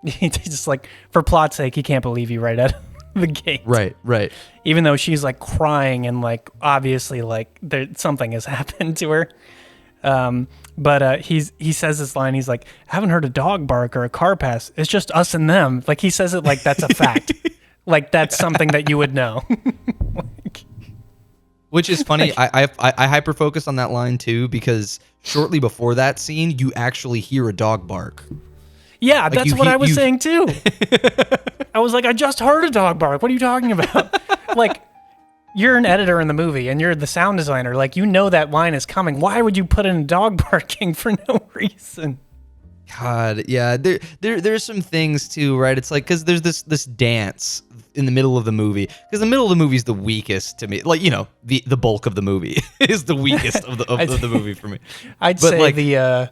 he's just like, for plot's sake, he can't believe you right out of the gate. Right. Even though she's like crying and like obviously like something has happened to her. But he says this line, he's like, I haven't heard a dog bark or a car pass. It's just us and them. Like he says it like that's a fact. Like that's something that you would know. Which is funny. I hyper focus on that line too because shortly before that scene, you actually hear a dog bark. Yeah, like that's what I was saying too. I was like, I just heard a dog bark. What are you talking about? Like, you're an editor in the movie and you're the sound designer. Like, you know that line is coming. Why would you put in dog barking for no reason? God, yeah. There's some things too, right? It's like, because there's this dance in the middle of the movie. Because the middle of the movie is the weakest to me. Like, you know, the bulk of the movie is the weakest of the movie for me. I'd say like, the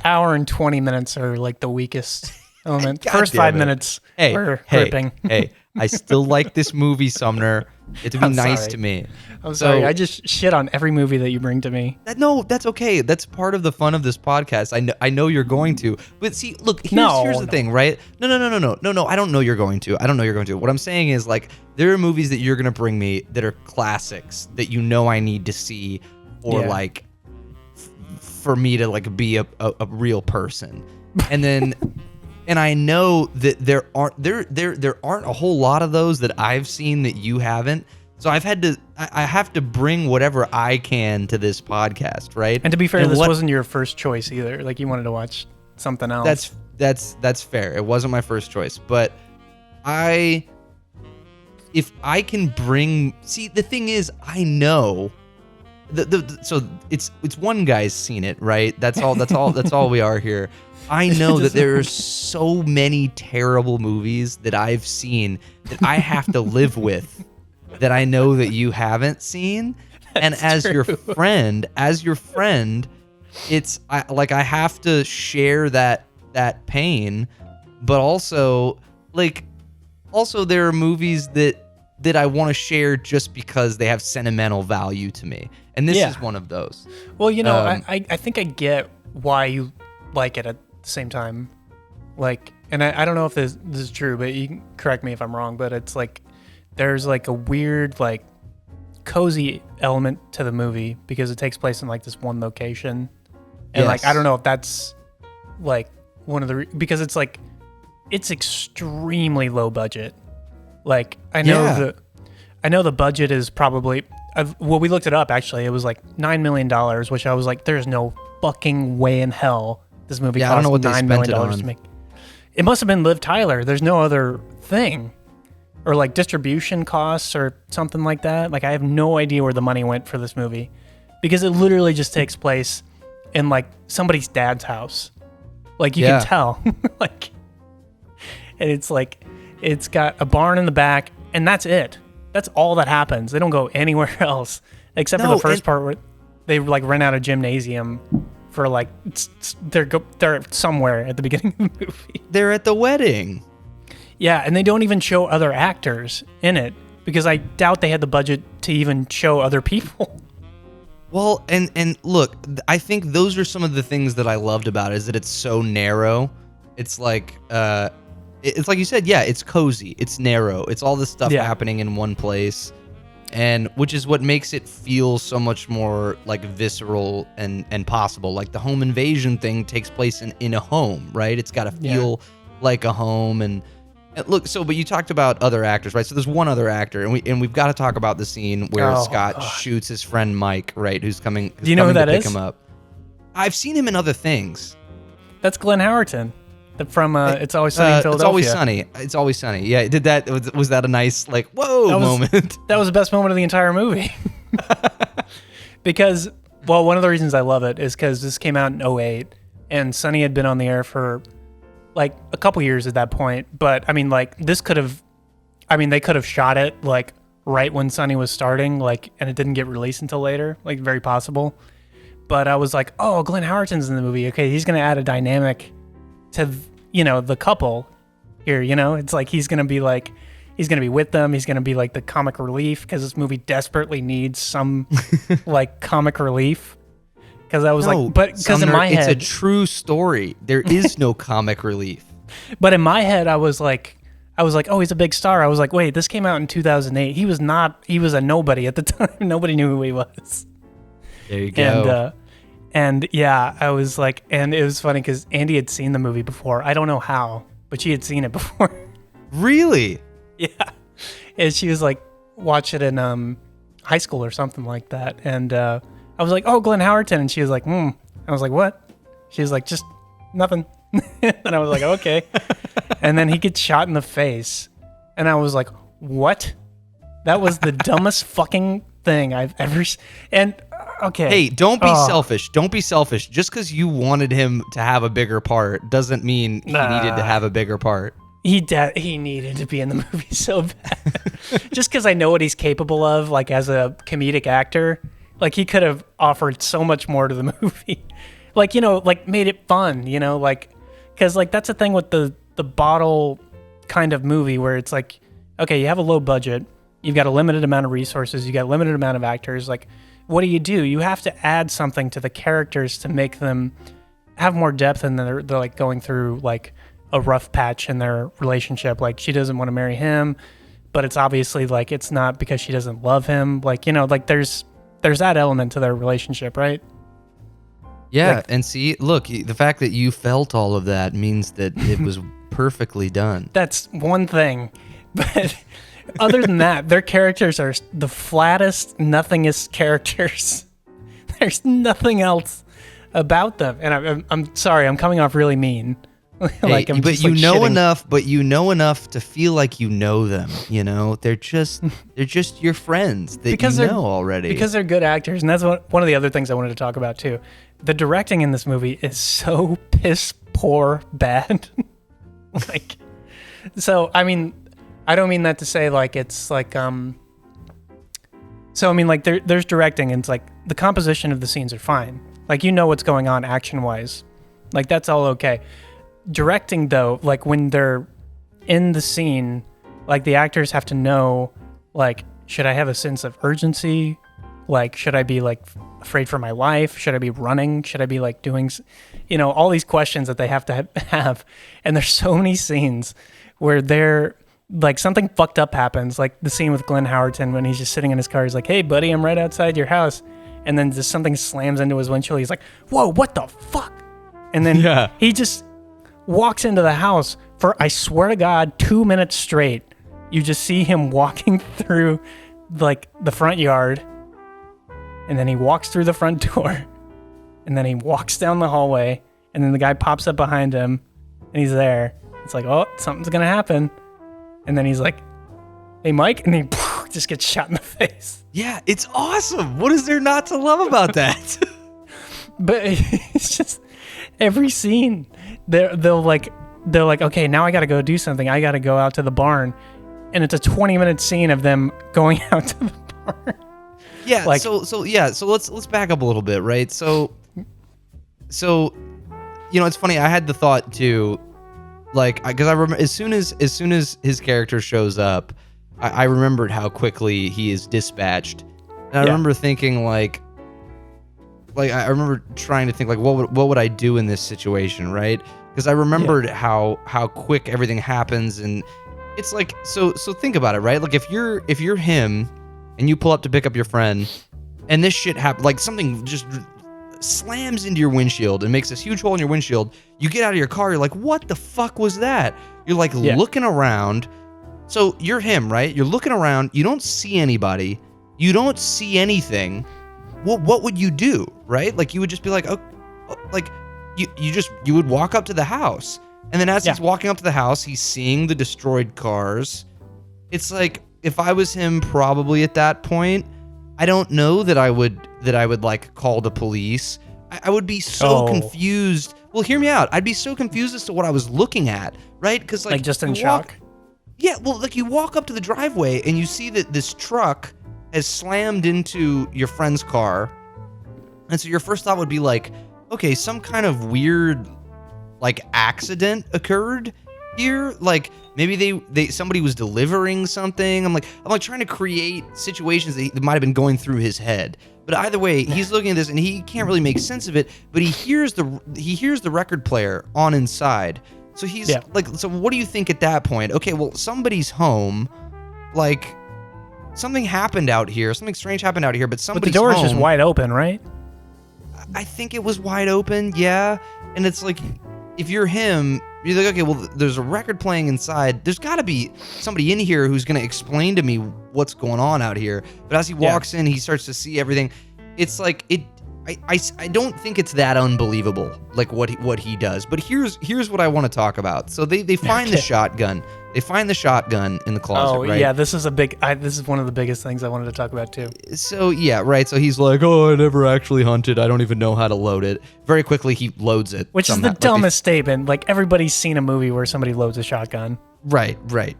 hour and 20 minutes are like the weakest element. First 5 minutes are gripping. Hey, I still like this movie, Sumner. It's be nice to me. I'm sorry. I just shit on every movie that you bring to me. No, that's okay. That's part of the fun of this podcast. I know you're going to. But see, look, here's the thing, right? No. I don't know you're going to. What I'm saying is, like, there are movies that you're going to bring me that are classics that you know I need to see or like for me to like be a real person. And then and I know that there aren't a whole lot of those that I've seen that you haven't. So I have to bring whatever I can to this podcast, right? And to be fair, this wasn't your first choice either. Like, you wanted to watch something else. That's fair. It wasn't my first choice, but if I can bring, see, the thing is, I know so it's one guy's seen it, right? That's all we are here. I know that there are so many terrible movies that I've seen that I have to live with that I know that you haven't seen. And as your friend, it's I have to share that pain, but also there are movies that I want to share just because they have sentimental value to me. And this is one of those. Well, you know, I think I get why you like it at the same time. Like, and I don't know if this is true, but you can correct me if I'm wrong, but it's like there's like a weird, like, cozy element to the movie because it takes place in like this one location. And like, I don't know if that's like one of the, because it's like, it's extremely low budget. Like, I know the budget is probably, we looked it up actually. It was like $9 million, which I was like, there's no fucking way in hell this movie cost $9 million to make. It must have been Liv Tyler. There's no other thing. Or like distribution costs or something like that. Like, I have no idea where the money went for this movie because it literally just takes place in like somebody's dad's house. Like, you can tell. Like, and it's like, it's got a barn in the back and that's it. That's all that happens. They don't go anywhere else except for the first part where they like rent out a gymnasium for like they're somewhere at the beginning of the movie. They're at the wedding. Yeah, and they don't even show other actors in it because I doubt they had the budget to even show other people. Well, and look, I think those are some of the things that I loved about it, is that it's so narrow. It's like you said, yeah, it's cozy, it's narrow, it's all this stuff happening in one place, and which is what makes it feel so much more like visceral and possible. Like the home invasion thing takes place in a home, right? It's got to feel like a home. And look, but you talked about other actors, right? So there's one other actor, and we've got to talk about the scene where Scott shoots his friend Mike, right? Who's coming? Do you know who that is? Pick him up. I've seen him in other things. That's Glenn Howerton from It's Always Sunny in Philadelphia. It's Always Sunny. It's Always Sunny. Yeah, was that a nice like whoa moment? That was the best moment of the entire movie. Because, well, one of the reasons I love it is because this came out in 2008, and Sunny had been on the air for like a couple years at that point. But I mean, like they could have shot it like right when Sunny was starting, like, and it didn't get released until later, like very possible. But I was like, oh, Glenn Howerton's in the movie. Okay, he's gonna add a dynamic to the couple here. It's like he's gonna be with them. He's gonna be like the comic relief because this movie desperately needs some like comic relief. Because I was because in my head, it's a true story. There is no comic relief. But in my head, I was like, oh, he's a big star. I was like, wait, this came out in 2008. He was not. He was a nobody at the time. Nobody knew who he was. There you go. And yeah, I was like, and it was funny because Andy had seen the movie before. I don't know how, but she had seen it before. Really? Yeah. And she was like, watch it in high school or something like that. And I was like, oh, Glenn Howerton. And she was like, I was like, what? She was like, just nothing. And I was like, okay. And then he gets shot in the face. And I was like, what? That was the dumbest fucking thing I've ever seen. And okay. Hey, don't be selfish. Don't be selfish. Just because you wanted him to have a bigger part doesn't mean he needed to have a bigger part. He needed to be in the movie so bad. Just because I know what he's capable of, like as a comedic actor, like he could have offered so much more to the movie. Like, like made it fun, like, because like that's the thing with the bottle kind of movie where it's like, okay, you have a low budget, you've got a limited amount of resources, you got a limited amount of actors, like, what do? You have to add something to the characters to make them have more depth, and they're like going through like a rough patch in their relationship. Like she doesn't want to marry him, but it's obviously like it's not because she doesn't love him. Like, like there's that element to their relationship, right? Yeah, like, and see, look, the fact that you felt all of that means that it was perfectly done. That's one thing, but other than that, their characters are the flattest, nothingest characters. There's nothing else about them, and I'm sorry, I'm coming off really mean. Like, hey, but you know enough. But you know enough to feel like you know them. They're just your friends that because you know already. Because they're good actors, and that's one of the other things I wanted to talk about too. The directing in this movie is so piss poor bad. Like, so I mean, I don't mean that to say like it's like So I mean, like there's directing, and it's like the composition of the scenes are fine. Like what's going on action wise, like that's all okay. Directing though, like when they're in the scene, like the actors have to know, like, should I have a sense of urgency? Like, should I be like afraid for my life? Should I be running? Should I be like doing, all these questions that they have to have. And there's so many scenes where they're like something fucked up happens. Like the scene with Glenn Howerton when he's just sitting in his car. He's like, hey buddy, I'm right outside your house. And then just something slams into his windshield. He's like, whoa, what the fuck? And then he just walks into the house for, I swear to God, 2 minutes straight. You just see him walking through like the front yard, and then he walks through the front door, and then he walks down the hallway, and then the guy pops up behind him, and he's there. It's like, oh, something's gonna happen. And then he's like, hey Mike, and he just gets shot in the face. Yeah, it's awesome. What is there not to love about that? But it's just every scene they're like, okay, now I got to go do something. I got to go out to the barn, and it's a 20-minute scene of them going out to the barn. Yeah. Like, so let's back up a little bit, right? So so, it's funny. I had the thought too, like, because I remember as soon as his character shows up, I remembered how quickly he is dispatched, and I remember thinking like I remember trying to think like what would I do in this situation, right? Because I remembered how quick everything happens, and it's like so think about it, right? Like if you're him and you pull up to pick up your friend, and this shit happens, like something just slams into your windshield and makes this huge hole in your windshield. You get out of your car, you're like, what the fuck was that? You're like looking around. So you're him, right? You're looking around. You don't see anybody. You don't see anything. What would you do, right? Like you would just be like, oh, like you would walk up to the house, and then as he's walking up to the house, he's seeing the destroyed cars. It's like if I was him, probably at that point, I don't know that I would like call the police. I would be so confused. Well, hear me out. I'd be so confused as to what I was looking at, right? Because like just in shock. Yeah, well, like you walk up to the driveway and you see that this truck has slammed into your friend's car, and so your first thought would be like, okay, some kind of weird like accident occurred here. Like maybe somebody was delivering something. I'm like trying to create situations that might have been going through his head. But either way, he's looking at this and he can't really make sense of it. But he hears the record player on inside. So he's like, so what do you think at that point? Okay, well, somebody's home. Like something happened out here. Something strange happened out here. But somebody's home. But the door is just wide open, right? I think it was wide open. Yeah, and it's like if you're him. You're like, okay, well, there's a record playing inside. There's got to be somebody in here who's going to explain to me what's going on out here. But as he walks in, he starts to see everything. It's like I don't think it's that unbelievable, like what he does. But here's what I want to talk about. So they find the shotgun. They find the shotgun in the closet, right? Yeah, this is this is one of the biggest things I wanted to talk about too. So yeah, right. So he's like, oh, I never actually hunted. I don't even know how to load it. Very quickly, he loads it. Which is the dumbest statement. Like everybody's seen a movie where somebody loads a shotgun. Right.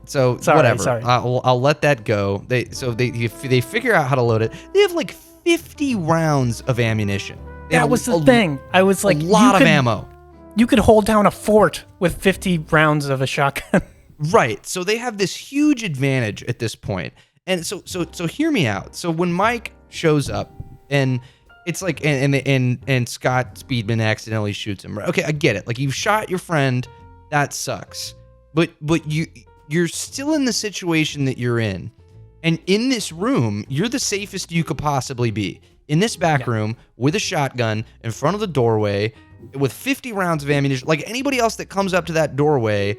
So whatever. Sorry. I'll let that go. They figure out how to load it. They have like 50 rounds of ammunition. That was the thing. I was like, a lot of ammo. You could hold down a fort with 50 rounds of a shotgun. Right. So they have this huge advantage at this point. And so hear me out. So when Mike shows up and it's like and Scott Speedman accidentally shoots him. Right? Okay, I get it. Like you shot your friend, that sucks. But you're still in the situation that you're in. And in this room, you're the safest you could possibly be. In this back room with a shotgun in front of the doorway with 50 rounds of ammunition. Like anybody else that comes up to that doorway,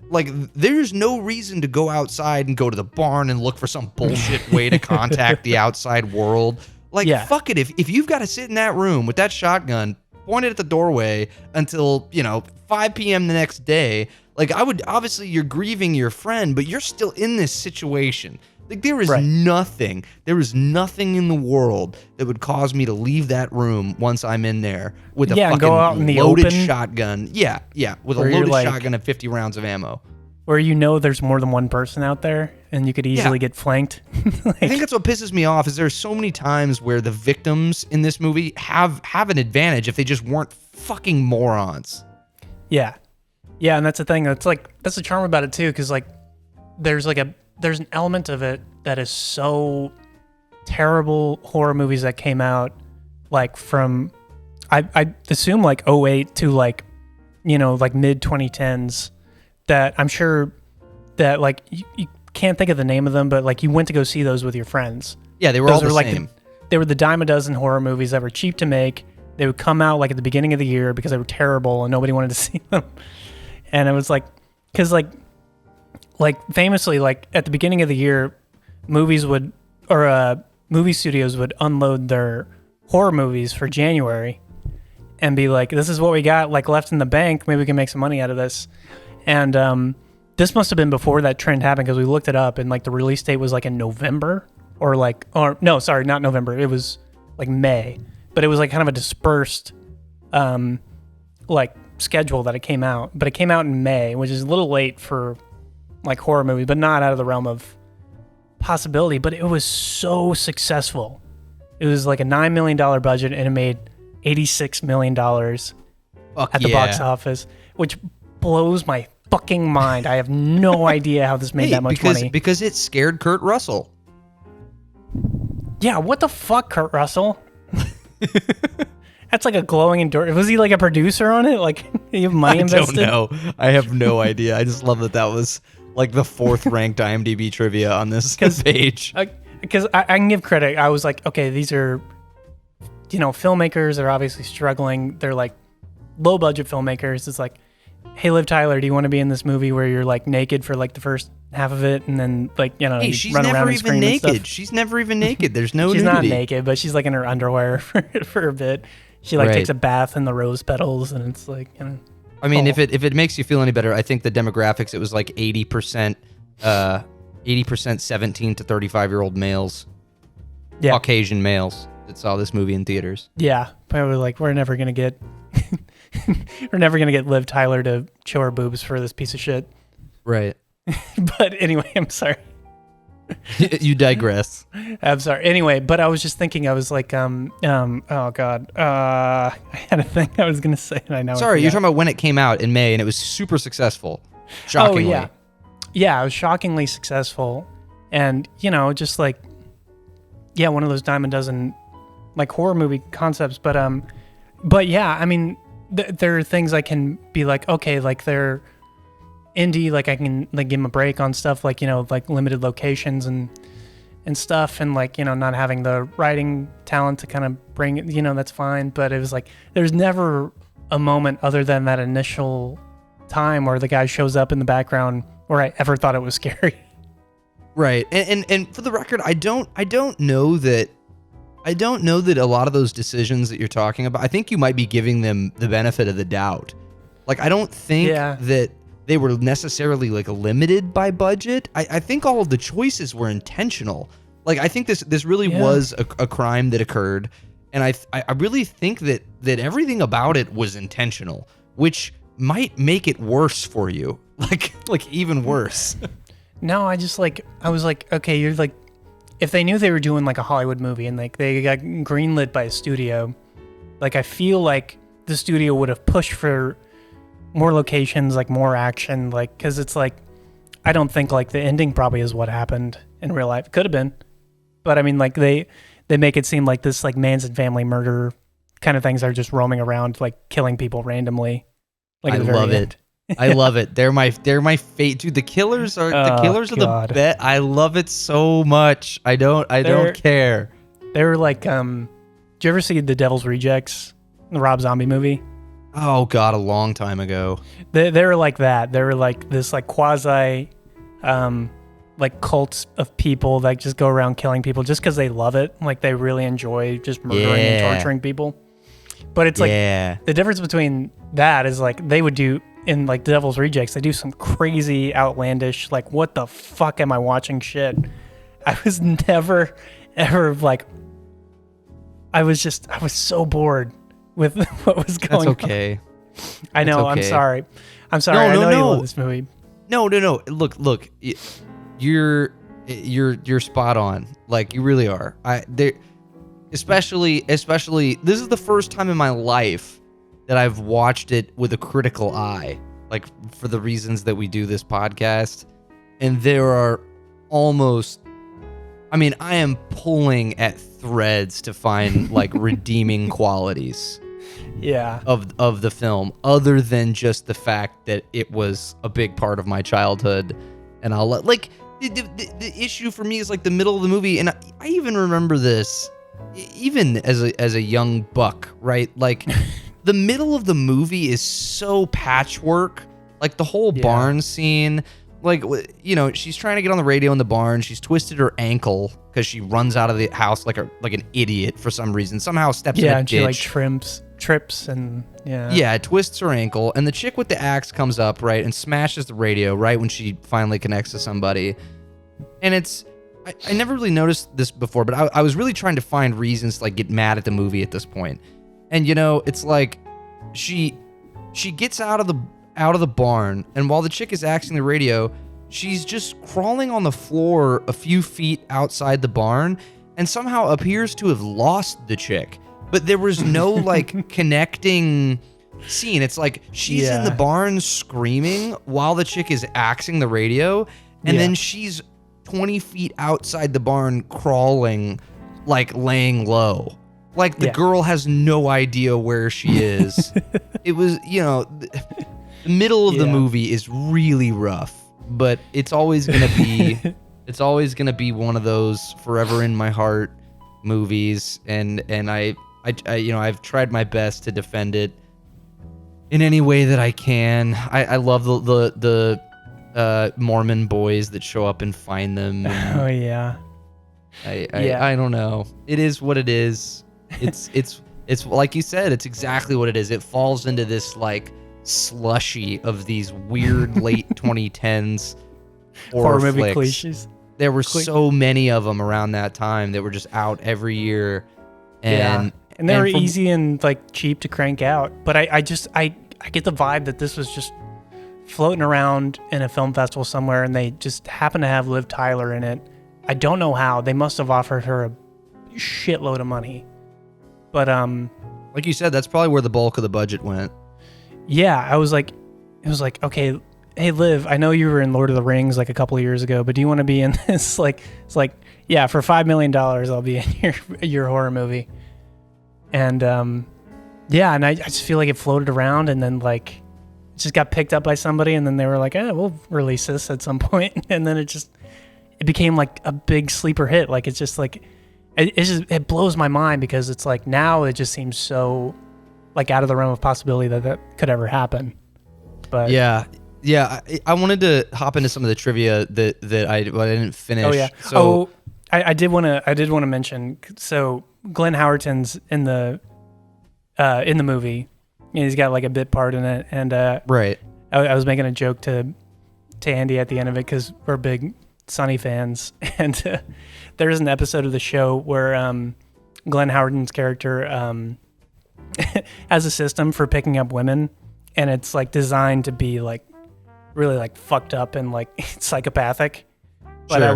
like there's no reason to go outside and go to the barn and look for some bullshit way to contact the outside world. Like fuck it. If you've got to sit in that room with that shotgun pointed at the doorway until, 5 p.m. the next day, like I would, obviously you're grieving your friend, but you're still in this situation. Like there is nothing in the world that would cause me to leave that room once I'm in there with a fucking go out in the loaded open. shotgun. Yeah, with a loaded shotgun and 50 rounds of ammo. Where there's more than one person out there and you could easily get flanked. I think that's what pisses me off is there's so many times where the victims in this movie have an advantage if they just weren't fucking morons. Yeah, and that's the thing. That's the charm about it too, because like there's an element of it that is so terrible horror movies that came out like from I assume like 2008 to like mid 2010s that I'm sure that like you can't think of the name of them, but like you went to go see those with your friends. Yeah, they were all the same. They were the dime a dozen horror movies that were cheap to make. They would come out like at the beginning of the year because they were terrible and nobody wanted to see them. And it was like, because like famously, like at the beginning of the year, movie studios would unload their horror movies for January and be like, this is what we got like left in the bank. Maybe we can make some money out of this. And this must have been before that trend happened because we looked it up and like the release date was like in November not November. It was like May, but it was like kind of a dispersed like schedule that it came out. But it came out in May, which is a little late for like horror movies, but not out of the realm of possibility. But it was so successful. It was like a $9 million budget and it made $86 million. at the box office, which blows my fucking mind. I have no idea how this made that much money. Because it scared Kurt Russell. Yeah, what the fuck, Kurt Russell? That's like a glowing endorsement. Was he like a producer on it? Like, you have money invested? I don't know. I have no idea. I just love that was like the 4th ranked IMDb trivia on this page. Because I can give credit. I was like, okay, these are, filmmakers that are obviously struggling. They're like low budget filmmakers. It's like, hey, Liv Tyler, do you want to be in this movie where you're like naked for like the first half of it, and then like hey, she's run never around and even scream naked. and stuff? She's never even naked. There's no she's nudity. not naked, but she's like in her underwear for a bit. She like takes a bath in the rose petals, and it's like, I mean, if it makes you feel any better, I think the demographics, it was like 80% 17 to 35-year-old males, Caucasian males that saw this movie in theaters. Yeah, probably like we're never gonna get Liv Tyler to show her boobs for this piece of shit. Right. But anyway, I'm sorry. You digress. I'm sorry. Anyway, but I was just thinking, I was like, oh God. I had a thing I was going to say, and I know. Sorry, you're talking about when it came out in May, and it was super successful. Shockingly. Oh, yeah. Yeah, it was shockingly successful. And, just like, one of those dime a dozen, like, horror movie concepts. But yeah, I mean, there are things I can be like, okay, like, they're indie, like I can like give them a break on stuff like like limited locations and stuff, and like not having the writing talent to kind of bring it, that's fine. But it was like there's never a moment other than that initial time where the guy shows up in the background where I ever thought it was scary. Right. And for the record, I don't know that a lot of those decisions that you're talking about, I think you might be giving them the benefit of the doubt. Like, I don't think that they were necessarily like limited by budget. I think all of the choices were intentional. Like, I think this really was a crime that occurred, and I really think that everything about it was intentional, which might make it worse for you, like even worse. No, I was like, okay, you're like, if they knew they were doing like a Hollywood movie and like they got greenlit by a studio, like I feel like the studio would have pushed for more locations, like more action, like, because it's like, I don't think like the ending probably is what happened in real life. Could have been, but I mean, like they make it seem like this like Manson family murder kind of things are just roaming around like killing people randomly. Like, I love it. I love it. They're my fate, dude. The killers are the best. I love it so much. I don't care. They're like, did you ever see The Devil's Rejects, the Rob Zombie movie? Oh God, a long time ago. They were like that. They were like this like quasi, like cults of people that just go around killing people just because they love it. Like they really enjoy just murdering and torturing people. But it's like the difference between that is like they would do in like The Devil's Rejects, they do some crazy outlandish like what the fuck am I watching shit. I was never ever like I was so bored with what was going on. That's okay. I know. Okay. I'm sorry. No, I know you love this movie. No. Look. You're spot on. Like you really are. Especially. This is the first time in my life that I've watched it with a critical eye. Like for the reasons that we do this podcast, and there are almost. I mean, I am pulling at threads to find like redeeming qualities. Yeah. Of the film, other than just the fact that it was a big part of my childhood, and I'll let like the issue for me is like the middle of the movie, and I even remember this, even as a young buck, right? Like the middle of the movie is so patchwork, like the whole barn scene. Like, she's trying to get on the radio in the barn. She's twisted her ankle because she runs out of the house like an idiot for some reason. Somehow steps in a ditch. Yeah, and she like trips and Yeah, it twists her ankle. And the chick with the axe comes up, right, and smashes the radio right when she finally connects to somebody. And I never really noticed this before, but I was really trying to find reasons to like get mad at the movie at this point. And it's like she gets out of the barn, and while the chick is axing the radio, she's just crawling on the floor a few feet outside the barn and somehow appears to have lost the chick. But there was no like connecting scene. It's like she's in the barn screaming while the chick is axing the radio, and then she's 20 feet outside the barn crawling, like laying low. Like the girl has no idea where she is. It was, the middle of the movie is really rough, but it's always gonna be one of those forever in my heart movies, and I've tried my best to defend it in any way that I can. I love the Mormon boys that show up and find them. Oh yeah. I don't know. It is what it is. It's like you said, it's exactly what it is. It falls into this like slushy of these weird late 2010s horror movie flicks. cliches. There were so many of them around that time that were just out every year, and they were easy and like cheap to crank out. But I get the vibe that this was just floating around in a film festival somewhere, and they just happened to have Liv Tyler in it. I don't know how. They must have offered her a shitload of money. But like you said, that's probably where the bulk of the budget went. Yeah, it was like, okay, hey Liv, I know you were in Lord of the Rings like a couple of years ago, but do you want to be in this? Like, it's like, yeah, for $5 million, I'll be in your horror movie. And and I just feel like it floated around, and then like it just got picked up by somebody, and then they were like, we'll release this at some point, and then it became like a big sleeper hit. Like it's just like it blows my mind, because it's like now it just seems so like out of the realm of possibility that could ever happen. But I wanted to hop into some of the trivia that I didn't finish. Oh yeah. So I did want to mention. So Glenn Howerton's in the movie. He's got like a bit part in it, and right. I was making a joke to Andy at the end of it, because we're big Sonny fans, and there's an episode of the show where Glenn Howerton's character has a system for picking up women, and it's like designed to be like really like fucked up and like psychopathic. But sure. I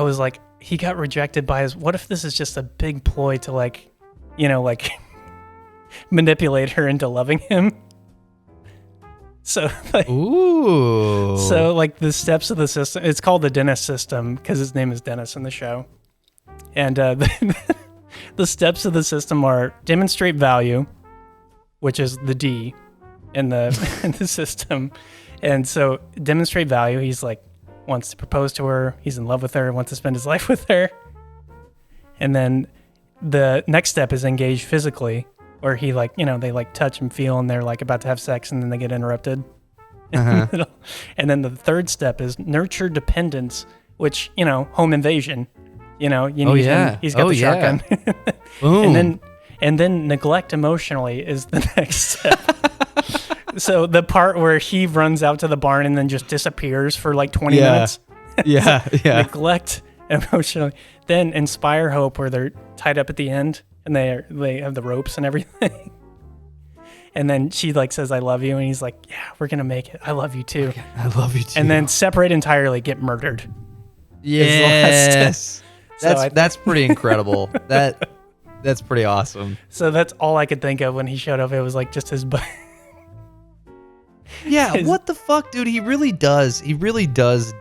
was like, he got rejected by his. What if this is just a big ploy to like, like manipulate her into loving him? So like, ooh. So like the steps of the system, it's called the Dennis system because his name is Dennis in the show. And the steps of the system are demonstrate value, which is the D in the in the system. And so demonstrate value, he's like wants to propose to her, he's in love with her, wants to spend his life with her. And then the next step is engage physically, where he like, they like touch and feel, and they're like about to have sex, and then they get interrupted. Uh-huh. And then the third step is nurture dependence, which, home invasion. You need him. He's got the shotgun. Boom. And then neglect emotionally is the next step. So the part where he runs out to the barn and then just disappears for like 20 minutes. Yeah. Neglect emotionally. Then inspire hope, where they're tied up at the end and they have the ropes and everything. And then she like says, I love you. And he's like, yeah, we're going to make it. I love you too. I love you too. And then separate entirely, get murdered. Yes. That's pretty incredible. That's pretty awesome. So that's all I could think of when he showed up. It was like just his butt. Yeah, what the fuck, dude? He really does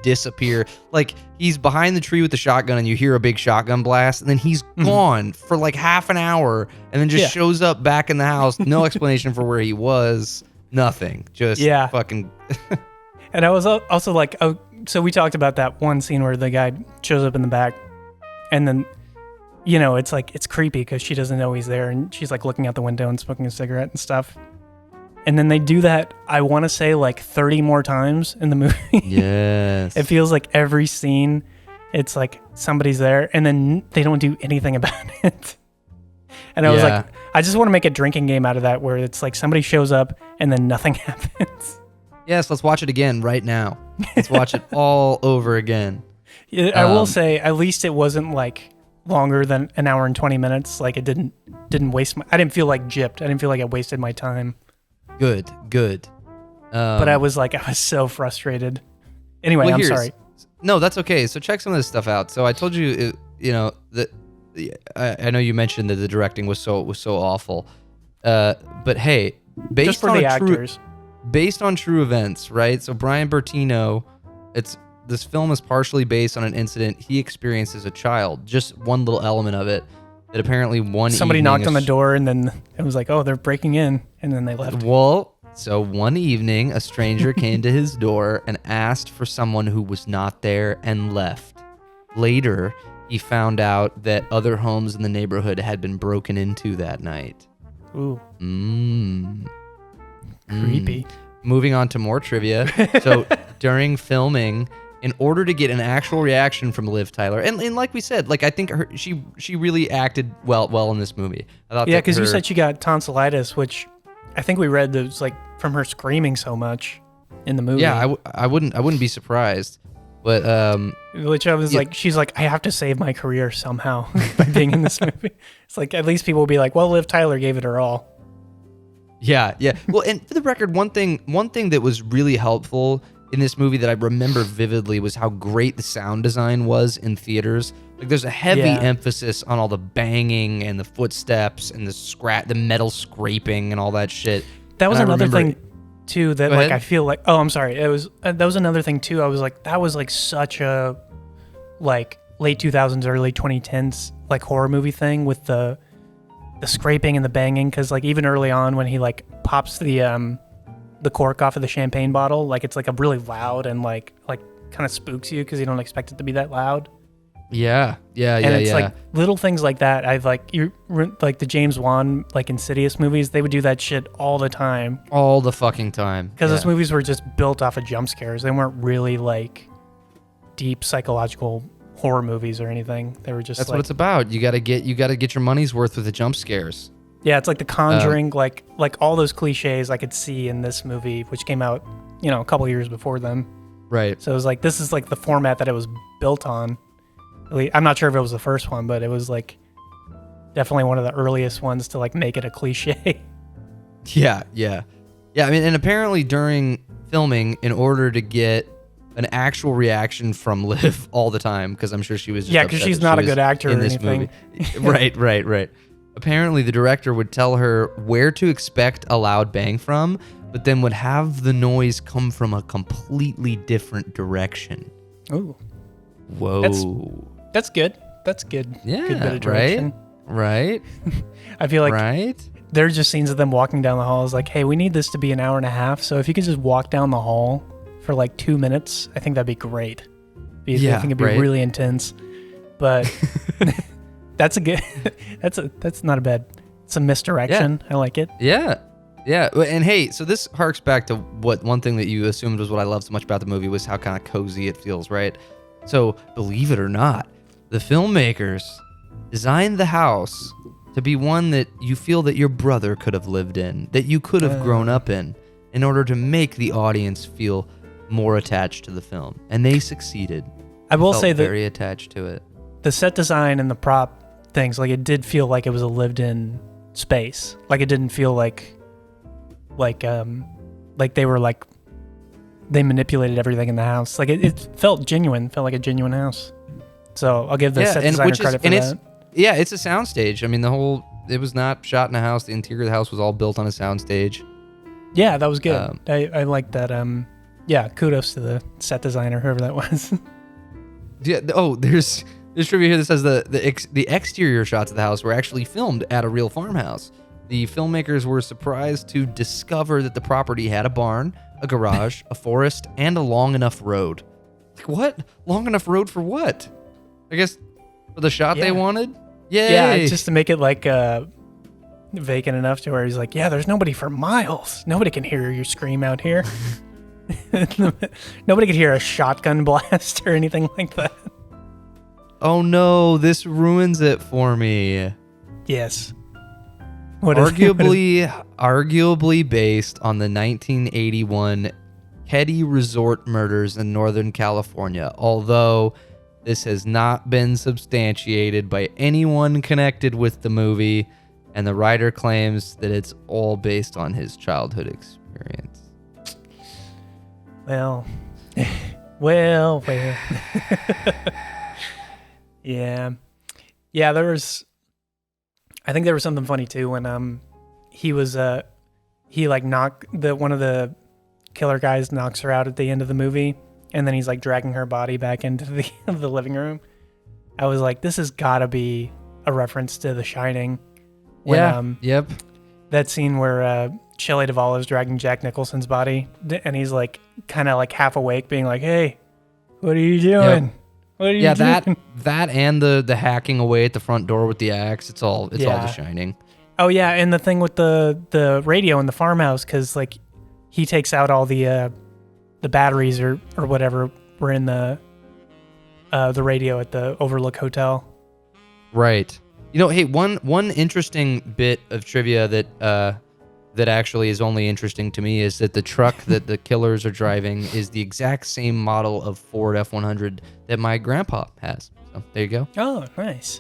disappear. Like, he's behind the tree with the shotgun, and you hear a big shotgun blast, and then he's gone for like half an hour, and then just shows up back in the house. No explanation for where he was. Nothing. Just fucking... And I was also like, so we talked about that one scene where the guy shows up in the back, and then, it's like, it's creepy because she doesn't know he's there, and she's like looking out the window and smoking a cigarette and stuff. And then they do that, I want to say, like 30 more times in the movie. Yes. It feels like every scene, it's like somebody's there, and then they don't do anything about it. And I was like, I just want to make a drinking game out of that, where it's like somebody shows up and then nothing happens. Yes, let's watch it again right now. Let's watch it all over again. I will say, at least it wasn't like longer than an hour and 20 minutes. Like it didn't waste I didn't feel like gypped. I didn't feel like I wasted my time. Good. But I was so frustrated. Anyway, I'm sorry. No, that's okay. So check some of this stuff out. So I told you, that I know you mentioned that the directing was so awful. But hey, based Just for on the a true, actors. based on true events, right? So Brian Bertino, this film is partially based on an incident he experienced as a child. Just one little element of it that apparently Somebody knocked on the door and then it was like, oh, they're breaking in, and then they left. Well, so one evening, a stranger came to his door and asked for someone who was not there and left. Later, he found out that other homes in the neighborhood had been broken into that night. Ooh. Mm. Creepy. Moving on to more trivia. So during filming, in order to get an actual reaction from Liv Tyler, and like we said, like I think she really acted well in this movie. I thought Yeah, because you said she got tonsillitis, which I think we read that was like from her screaming so much in the movie. Yeah, I wouldn't be surprised. But which I was like, she's like, I have to save my career somehow by being in this movie. It's like, at least people will be like, well, Liv Tyler gave it her all. Yeah. Well, and for the record, one thing that was really helpful in this movie that I remember vividly was how great the sound design was in theaters. Like, there's a heavy emphasis on all the banging and the footsteps and the metal scraping and all that shit. That was another thing too that Go like ahead. I feel like, oh, I'm sorry, it was that was another thing too. I was like, that was like such a like late 2000s, early 2010s like horror movie thing with the scraping and the banging, because like even early on when he like pops the cork off of the champagne bottle, like it's like a really loud and like kind of spooks you because you don't expect it to be that loud. Yeah. And it's like little things like that. I've like like the James Wan like Insidious movies, they would do that shit all the time. All the fucking time. Because those movies were just built off of jump scares. They weren't really like deep psychological horror movies or anything. They were just That's like, what it's about. You gotta get your money's worth with the jump scares. yeah, it's like The Conjuring, like all those cliches I could see in this movie, which came out, a couple years before them. Right. So it was like, this is like the format that it was built on. I'm not sure if it was the first one, but it was like definitely one of the earliest ones to like make it a cliche. Yeah. I mean, and apparently during filming, in order to get an actual reaction from Liv all the time, because I'm sure she was just Yeah, because she's not a good actor in or this anything. movie. Right. Apparently, the director would tell her where to expect a loud bang from, but then would have the noise come from a completely different direction. Ooh. Whoa. That's good. That's good. Yeah, Good bit of direction. Right. I feel like Right. there are just scenes of them walking down the hall. It's like, hey, we need this to be an hour and a half. So if you could just walk down the hall for like 2 minutes, I think that'd be great. I think it'd be really intense. But that's not a bad. It's a misdirection. I like it. Yeah. And hey, so this harks back to what one thing that you assumed was what I loved so much about the movie was how kind of cozy it feels, right? So believe it or not, the filmmakers designed the house to be one that you feel that your brother could have lived in, that you could have grown up in order to make the audience feel more attached to the film. And they succeeded. I will say that very attached to it. the set design and the prop things, like it did feel like it was a lived-in space. Like it didn't feel like they were like they manipulated everything in the house. Like it felt genuine. Felt like a genuine house. So I'll give the set designer credit for that. It's a soundstage. I mean, it was not shot in a house. The interior of the house was all built on a soundstage. Yeah, that was good. I like that. Yeah, kudos to the set designer, whoever that was. Yeah. Oh, there's trivia here that says the exterior shots of the house were actually filmed at a real farmhouse. The filmmakers were surprised to discover that the property had a barn, a garage, a forest, and a long enough road. Like, what? Long enough road for what? I guess for the shot they wanted? Yay! Yeah, just to make it like vacant enough to where he's like, yeah, there's nobody for miles. Nobody can hear you scream out here. Nobody could hear a shotgun blast or anything like that. Oh no, this ruins it for me. Yes. Arguably based on the 1981 Keddie Resort murders in Northern California, although this has not been substantiated by anyone connected with the movie, and the writer claims that it's all based on his childhood experience. Well. Yeah. I think there was something funny too when he was he like one of the killer guys knocks her out at the end of the movie, and then he's like dragging her body back into the living room. I was like, this has got to be a reference to The Shining. When, Yep. That scene where Shelley Duvall is dragging Jack Nicholson's body, and he's like kind of like half awake, being like, "Hey, what are you doing? Yep. What are you doing?" that and the hacking away at the front door with the axe. It's all The Shining. Oh yeah, and the thing with the radio in the farmhouse, because like he takes out all the batteries or whatever were in the radio at the Overlook Hotel. Right. Hey, one interesting bit of trivia that actually is only interesting to me is that the truck that the killers are driving is the exact same model of Ford F-100 that my grandpa has. So there you go. Oh, nice.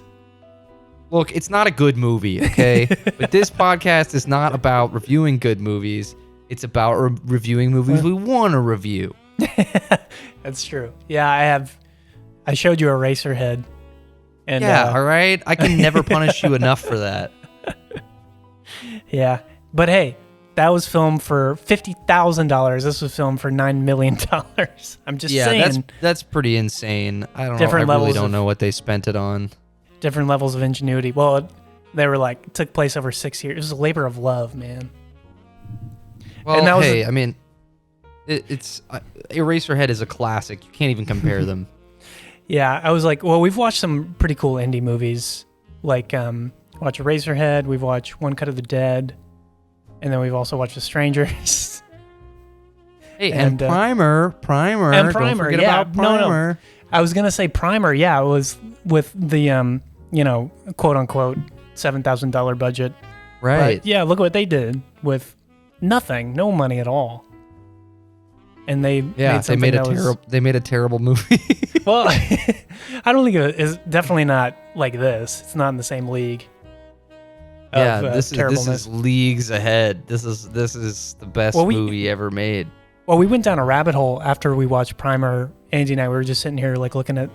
Look, it's not a good movie, okay? But this podcast is not about reviewing good movies. It's about reviewing movies we want to review. That's true. Yeah, I showed you Eraserhead. And, all right. I can never punish you enough for that. Yeah. But hey, that was filmed for $50,000. This was filmed for $9 million. I'm just saying. That's pretty insane. I don't know. Different I really don't know what they spent it on. Different levels of ingenuity. Well, they were like, it took place over 6 years. It was a labor of love, man. Well, and I mean, it's Eraserhead is a classic. You can't even compare them. Yeah, I was like, well, we've watched some pretty cool indie movies, like watch Eraserhead, we've watched One Cut of the Dead, and then we've also watched The Strangers. Hey, and Primer. Don't forget about Primer. No. I was gonna say Primer. Yeah, it was with the quote unquote $7,000 budget. Right. But yeah, look what they did with nothing, no money at all. And they made a terrible movie. Well, I don't think it's definitely not like this. It's not in the same league. This is leagues ahead. This is the best movie ever made. Well, we went down a rabbit hole after we watched Primer. Andy and I were just sitting here like looking at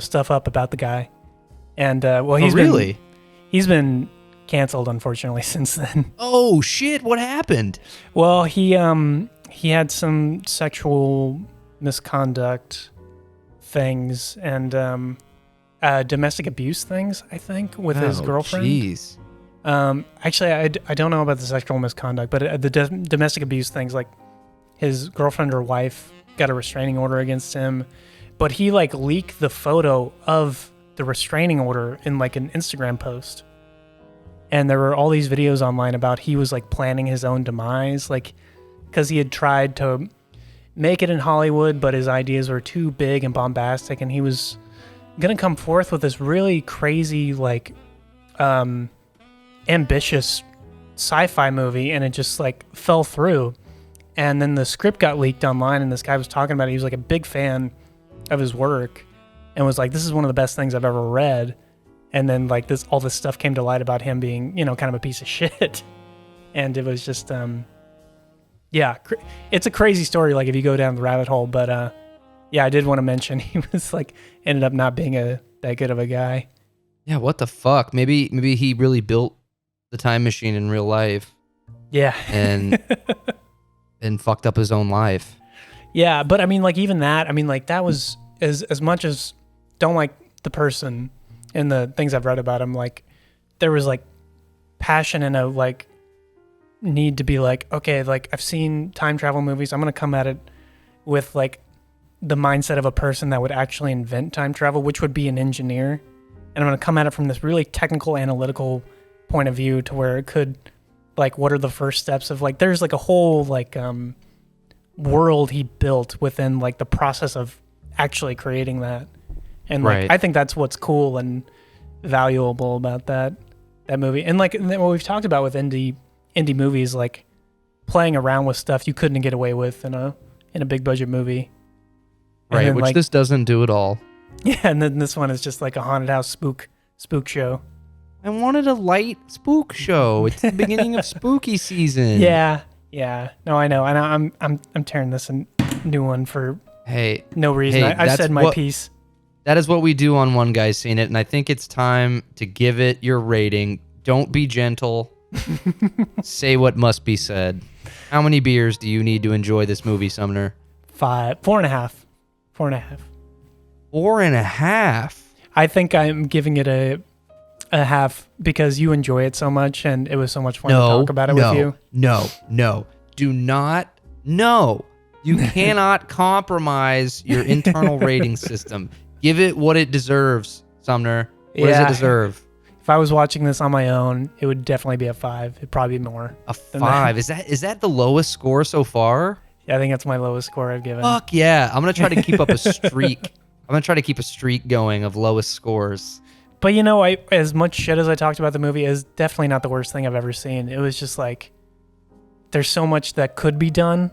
stuff up about the guy, and he's been canceled unfortunately since then. Oh shit! What happened? Well, he had some sexual misconduct things and domestic abuse things, I think, with his girlfriend. Jeez. Actually, I don't know about the sexual misconduct, but the domestic abuse things, like his girlfriend or wife got a restraining order against him, but he like leaked the photo of the restraining order in like an Instagram post. And there were all these videos online about he was like planning his own demise, like because he had tried to make it in Hollywood, but his ideas were too big and bombastic, and he was gonna come forth with this really crazy, like, ambitious sci-fi movie, and it just like fell through. And then the script got leaked online, and this guy was talking about it. He was like a big fan of his work, and was like, "This is one of the best things I've ever read." And then like all this stuff came to light about him being, kind of a piece of shit, and it was just yeah, it's a crazy story, like, if you go down the rabbit hole, but, yeah, I did want to mention he was, like, ended up not being that good of a guy. Yeah, what the fuck? Maybe he really built the time machine in real life. Yeah. and fucked up his own life. Yeah, but, I mean, like, even that, I mean, like, that was, as much as don't like the person and the things I've read about him, like, there was, like, passion and a, like, need to be like, okay, like I've seen time travel movies. I'm going to come at it with like the mindset of a person that would actually invent time travel, which would be an engineer. And I'm going to come at it from this really technical, analytical point of view to where it could, like, what are the first steps of like, there's like a whole like world he built within like the process of actually creating that. And like, I think that's what's cool and valuable about that movie. And like what we've talked about with indie movies, like playing around with stuff you couldn't get away with in a big budget movie, right? Then, which like, this doesn't do at all. Yeah, and then this one is just like a haunted house spook show. I wanted a light spook show. It's the beginning of spooky season. Yeah. No, I know, and I'm tearing this a new one for no reason. I've said my piece. That is what we do on One Guy's Seen It, and I think it's time to give it your rating. Don't be gentle. Say what must be said. How many beers do you need to enjoy this movie, Sumner? 4.5. 4.5. 4.5. I think I'm giving it a half because you enjoy it so much and it was so much fun to talk about it with you. No. Do not. No. You cannot compromise your internal rating system. Give it what it deserves, Sumner. What does it deserve? If I was watching this on my own, it would definitely be a 5. It'd probably be more. A 5. Is that the lowest score so far? Yeah, I think that's my lowest score I've given. Fuck yeah. I'm going to try to keep up a streak. I'm going to try to keep a streak going of lowest scores. But you know, as much shit as I talked about the movie, is definitely not the worst thing I've ever seen. It was just like, there's so much that could be done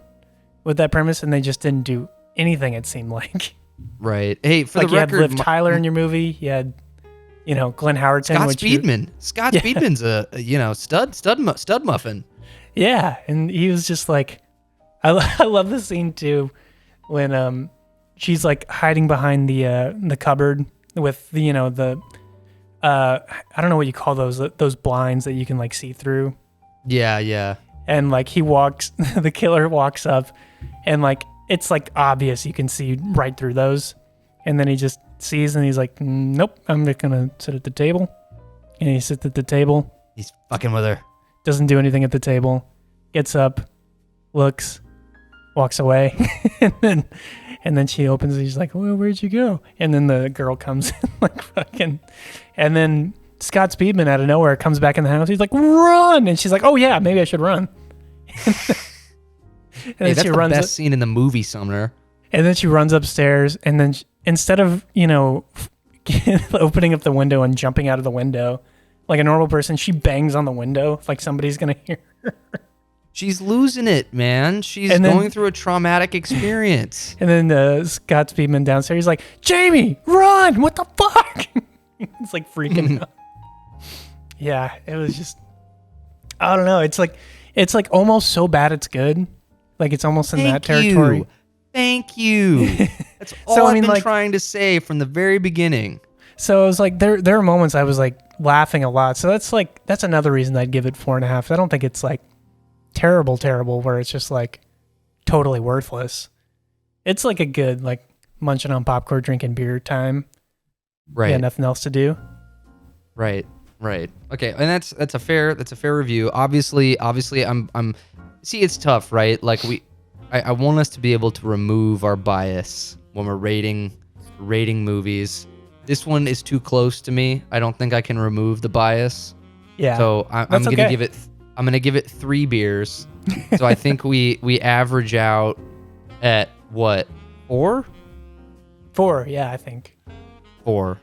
with that premise, and they just didn't do anything, it seemed like. Right. Hey, for like the record, you had Liv Tyler in your movie. You had, Glenn Howerton. Scott Speedman. Scott Speedman's a stud muffin. Yeah, and he was just like, I love the scene too, when she's like hiding behind the cupboard with the I don't know what you call those blinds that you can like see through. Yeah. And like the killer walks up, and like it's like obvious you can see right through those, and then he just sees and he's like, nope, I'm just gonna sit at the table, and he sits at the table. He's fucking with her. Doesn't do anything at the table. Gets up, looks, walks away, and then she opens it. She's like, well, where'd you go? And then the girl comes in like fucking, and then Scott Speedman out of nowhere comes back in the house. He's like, run! And she's like, oh yeah, maybe I should run. Hey, that's the best scene in the movie, Sumner. And then she runs upstairs, and then instead of opening up the window and jumping out of the window like a normal person, she bangs on the window like somebody's gonna hear her. She's losing it, man. She's going through a traumatic experience. And then Scott Speedman downstairs, he's like, Jamie, run! What the fuck? It's like freaking out. Yeah, it was just, I don't know. It's like almost so bad it's good. Like it's almost in that territory. Thank you. That's all I've been trying to say from the very beginning. So it was like there are moments I was like laughing a lot. So that's another reason I'd give it 4.5. I don't think it's like terrible where it's just like totally worthless. It's like a good like munching on popcorn, drinking beer time. Right. Yeah, nothing else to do. Right. Okay, and that's a fair review. Obviously, I'm see, it's tough, right? Like I want us to be able to remove our bias when we're rating movies. This one is too close to me. I don't think I can remove the bias. Yeah. So I'm gonna give it 3 beers. So I think we average out at what, 4? 4, yeah, I think. 4.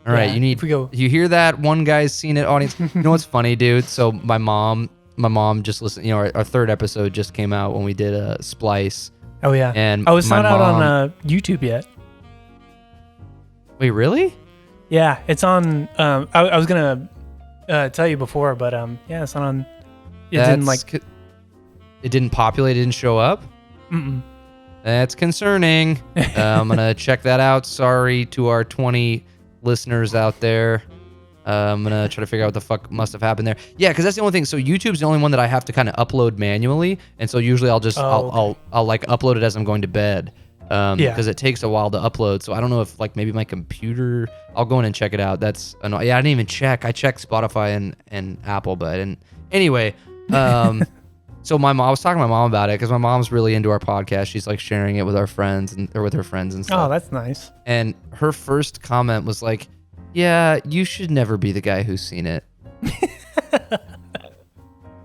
All right, you hear that? One guy's seen it, audience. You know what's funny, dude? So my mom just listened. Our 3rd episode just came out when we did a Splice. Oh yeah. And it's not out on YouTube yet. Wait, really? Yeah, it's on. I was gonna tell you before, but yeah, it's not on. It didn't populate. It didn't show up. Mm-mm. That's concerning. I'm gonna check that out. Sorry to our 20 listeners out there. I'm gonna try to figure out what the fuck must have happened there. Yeah, because that's the only thing. So YouTube's the only one that I have to kind of upload manually, and so usually I'll just I'll like upload it as I'm going to bed. Because it takes a while to upload. So I don't know if like maybe my computer. I'll go in and check it out. That's I didn't even check. I checked Spotify and Apple, but I didn't. Anyway, so I was talking to my mom about it because my mom's really into our podcast. She's like sharing it with our friends or with her friends and stuff. Oh, that's nice. And her first comment was like, "Yeah, you should never be the guy who's seen it." I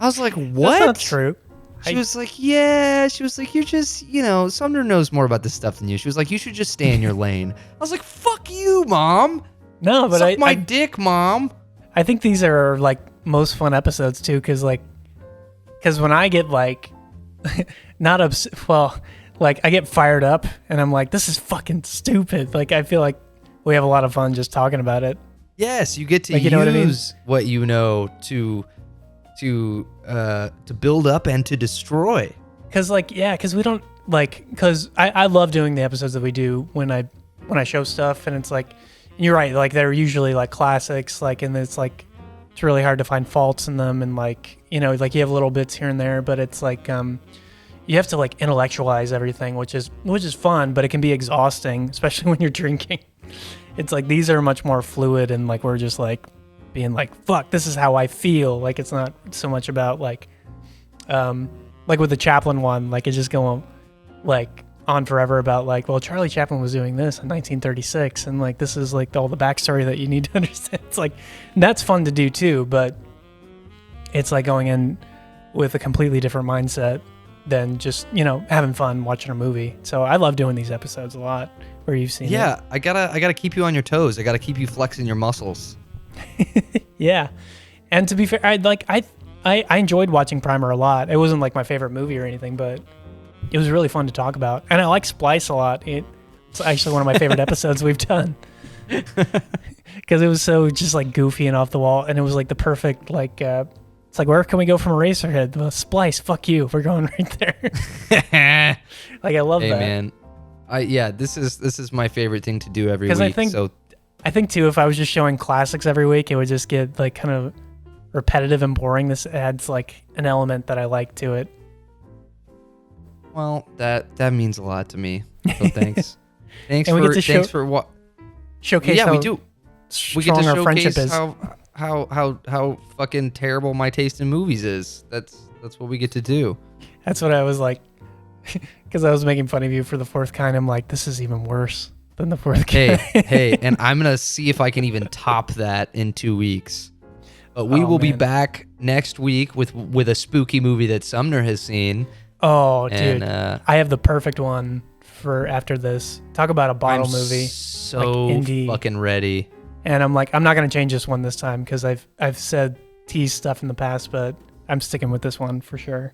was like, "What?" That's not true. She was like, "Yeah." She was like, "You're just, Sumner knows more about this stuff than you." She was like, "You should just stay in your lane." I was like, "Fuck you, Mom." No, but Suck my dick, Mom. I think these are like most fun episodes too, because when I get like not upset, well, like I get fired up and I'm like, this is fucking stupid. Like I feel like we have a lot of fun just talking about it. Yes, you get to use what you know to build up and to destroy. Because we don't because I love doing the episodes that we do when I show stuff, and it's like, you're right, like they're usually like classics, like, and it's like it's really hard to find faults in them, and like, you know, like you have little bits here and there, but it's like you have to like intellectualize everything, which is fun, but it can be exhausting, especially when you're drinking. It's like these are much more fluid, and like we're just like being like, fuck, this is how I feel. Like it's not so much about like with the Chaplin one, like it's just going like on forever about like, well, Charlie Chaplin was doing this in 1936, and like this is like all the backstory that you need to understand. It's like that's fun to do too, but it's like going in with a completely different mindset than just, you know, having fun watching a movie. So I love doing these episodes a lot where you've seen it. I gotta keep you on your toes. I gotta keep you flexing your muscles. Yeah. And to be fair, I enjoyed watching Primer a lot. It wasn't like my favorite movie or anything, but it was really fun to talk about. And I like Splice a lot. It's actually one of my favorite episodes we've done. Because it was so just like goofy and off the wall. And it was like the perfect, like, it's like, where can we go from Eraserhead? Well, Splice, fuck you. We're going right there. Like, I love that. Hey, man. This is my favorite thing to do every week. I think too, if I was just showing classics every week, it would just get like kind of repetitive and boring. This adds like an element that I like to it. Well, that means a lot to me. So thanks. Thanks for what showcase. Yeah, we do. We get to our friendship is. How fucking terrible my taste in movies is. That's what we get to do. That's what I was like, because I was making fun of you for The Fourth Kind. I'm like, this is even worse than The Fourth Kind. Hey, and I'm gonna see if I can even top that in 2 weeks. But we will be back next week with a spooky movie that Sumner has seen. Oh, dude, I have the perfect one for after this. Talk about a bottle movie. So like indie. Fucking ready. And I'm like, I'm not gonna change this one this time because I've said tease stuff in the past, but I'm sticking with this one for sure.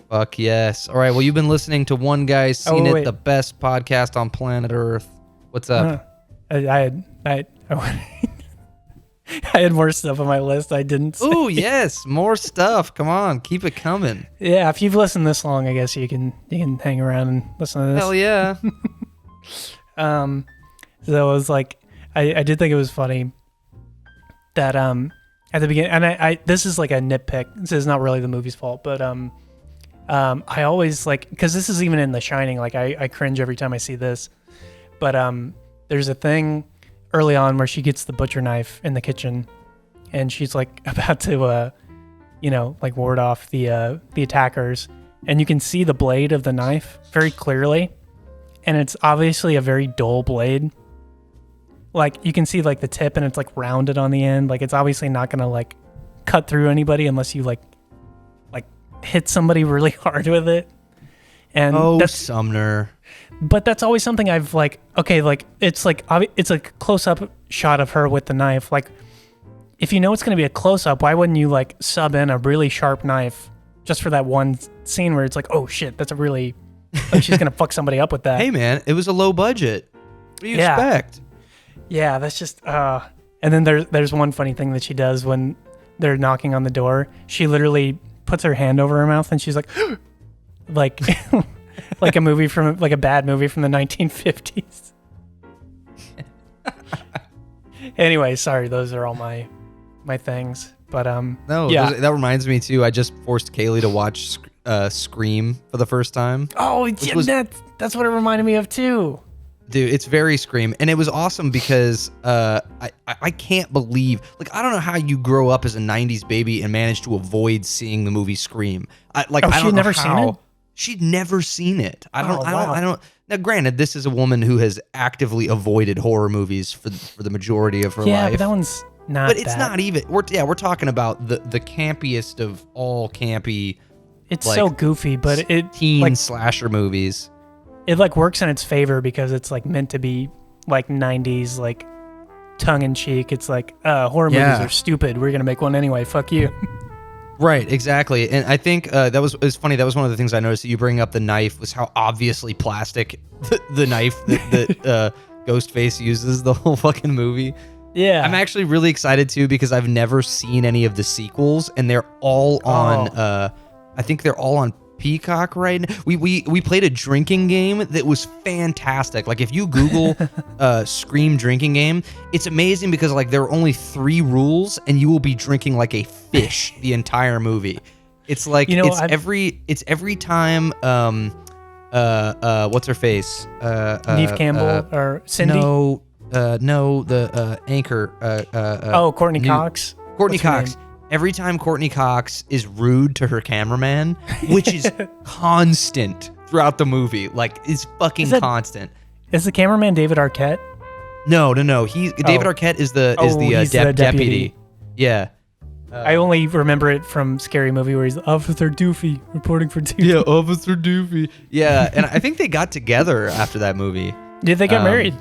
Fuck yes. All right. Well, you've been listening to One Guy's Seen It, the best podcast on planet Earth. What's up? I had more stuff on my list I didn't say. Oh yes, more stuff. Come on, keep it coming. Yeah, if you've listened this long, I guess you can hang around and listen to this. Hell yeah. So it was like, I did think it was funny that at the beginning, and I this is like a nitpick. This is not really the movie's fault, but I always like, because this is even in The Shining. Like I cringe every time I see this, but there's a thing early on where she gets the butcher knife in the kitchen, and she's like about to like ward off the attackers, and you can see the blade of the knife very clearly, and it's obviously a very dull blade. Like you can see like the tip, and it's like rounded on the end. Like it's obviously not gonna like cut through anybody unless you like hit somebody really hard with it. And that's Sumner. But that's always something I've like, okay, like it's like a close-up shot of her with the knife. Like if you know it's going to be a close-up, why wouldn't you like sub in a really sharp knife just for that one scene where it's like, oh shit, that's a really, like she's going to fuck somebody up with that. Hey man, it was a low budget. What do you expect? Yeah, that's just and then there's one funny thing that she does when they're knocking on the door. She literally puts her hand over her mouth and she's like like like a movie from like a bad movie from the 1950s. Anyway, sorry, those are all my things. But that reminds me too. I just forced Kaylee to watch Scream for the first time. Oh, that's what it reminded me of too. Dude, it's very Scream, and it was awesome because I can't believe, like, I don't know how you grow up as a 90s baby and manage to avoid seeing the movie Scream. She'd never seen it? She'd never seen it. I don't. Now, granted, this is a woman who has actively avoided horror movies for the majority of her life. Yeah, but that one's not. But it's not even. We're talking about the campiest of all campy. It's like, so goofy, but it teen like, slasher movies. It like works in its favor because it's like meant to be like 90s, like tongue in cheek. It's like horror movies are stupid. We're gonna make one anyway. Fuck you. Right, exactly. And I think it's funny. That was one of the things I noticed that you bring up the knife was how obviously plastic the knife that Ghostface uses the whole fucking movie. Yeah. I'm actually really excited too because I've never seen any of the sequels and they're all on I think they're all on Peacock right now. We played a drinking game that was fantastic. Like if you Google Scream drinking game, it's amazing because like there are only 3 rules and you will be drinking like a fish the entire movie. It's like it's every time what's her face? Neve Campbell or Cindy? No, the anchor. Courtney Cox. Courtney Cox. Every time Courtney Cox is rude to her cameraman, which is constant throughout the movie, like it's fucking constant. Is the cameraman David Arquette? No. David Arquette is the deputy. Yeah. I only remember it from Scary Movie where he's Officer Doofy reporting for Doofy. Yeah, Officer Doofy. Yeah, and I think they got together after that movie. Did they get married?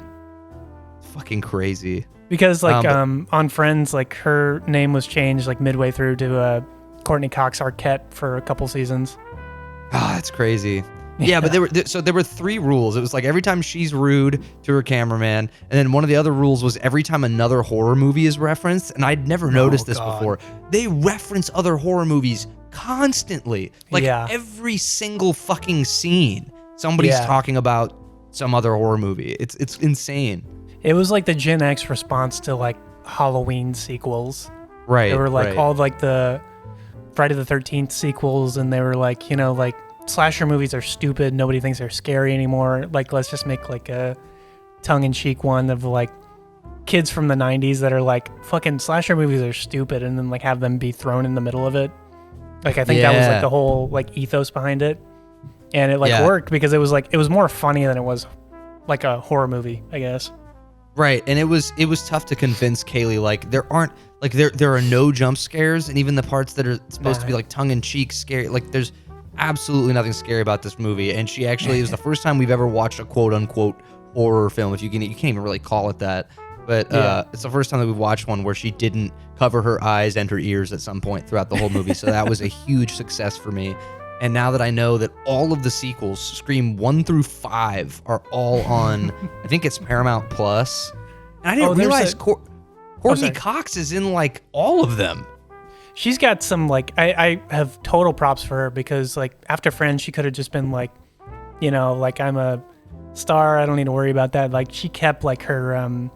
Fucking crazy. Because like on Friends, like her name was changed like midway through to Courtney Cox Arquette for a couple seasons. Oh, that's crazy. Yeah, but there were 3 rules. It was like every time she's rude to her cameraman, and then one of the other rules was every time another horror movie is referenced, and I'd never noticed this before. They reference other horror movies constantly. Like every single fucking scene, somebody's talking about some other horror movie. It's insane. It was like the Gen X response to like Halloween sequels. Right. They were like all like the Friday the 13th sequels, and they were like, like slasher movies are stupid. Nobody thinks they're scary anymore. Like, let's just make like a tongue-in-cheek one of like kids from the 90s that are like, fucking slasher movies are stupid, and then like have them be thrown in the middle of it. Like, I think that was like the whole like ethos behind it. And it like worked because it was more funny than it was like a horror movie, I guess. Right, and it was tough to convince Kaylee like there are no jump scares, and even the parts that are supposed to be like tongue-in-cheek scary, like there's absolutely nothing scary about this movie. And she actually, it was the first time we've ever watched a quote-unquote horror film, if you can't even really call it that, but it's the first time that we've watched one where she didn't cover her eyes and her ears at some point throughout the whole movie, so that was a huge success for me. And now that I know that all of the sequels, Scream 1 through 5, are all on, I think it's Paramount Plus. And I didn't realize Courtney Cox is in like all of them. She's got some like, I have total props for her because like after Friends, she could have just been like, like I'm a star. I don't need to worry about that. Like she kept like her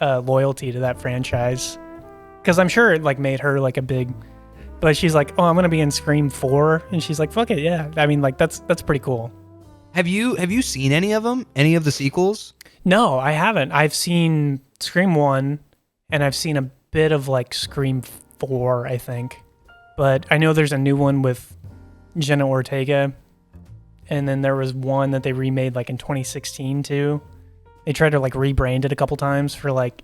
loyalty to that franchise because I'm sure it like made her like a big. But she's like, oh, I'm gonna be in Scream 4, and she's like, fuck it, yeah. I mean, like that's pretty cool. Have you seen any of them? Any of the sequels? No, I haven't. I've seen Scream 1, and I've seen a bit of like Scream 4, I think. But I know there's a new one with Jenna Ortega, and then there was one that they remade like in 2016 too. They tried to like rebrand it a couple times for like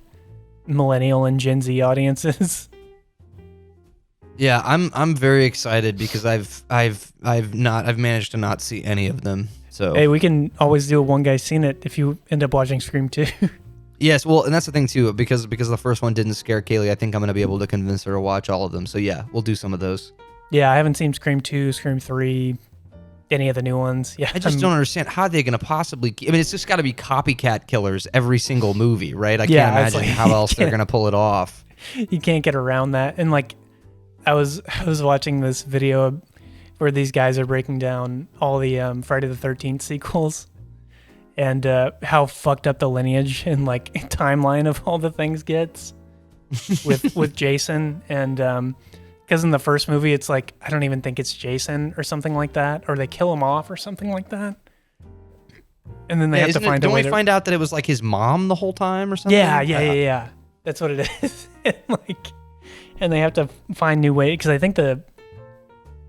millennial and Gen Z audiences. Yeah, I'm very excited because I've managed to not see any of them. So hey, we can always do a one guy seen it if you end up watching Scream 2. Yes, well, and that's the thing too, because the first one didn't scare Kaylee. I think I'm gonna be able to convince her to watch all of them. So yeah, we'll do some of those. Yeah, I haven't seen Scream 2, Scream 3, any of the new ones. Yeah, I just don't understand how they're gonna possibly. I mean, it's just got to be copycat killers every single movie, right? I can't imagine how else they're gonna pull it off. You can't get around that, and like. I was watching this video where these guys are breaking down all the Friday the 13th sequels and how fucked up the lineage and like timeline of all the things gets with Jason. And because in the first movie, it's like, I don't even think it's Jason or something like that, or they kill him off or something like that. And then they have to find a way to... Don't we find out that it was like his mom the whole time or something? Yeah. That's what it is. And they have to find new ways, because I think the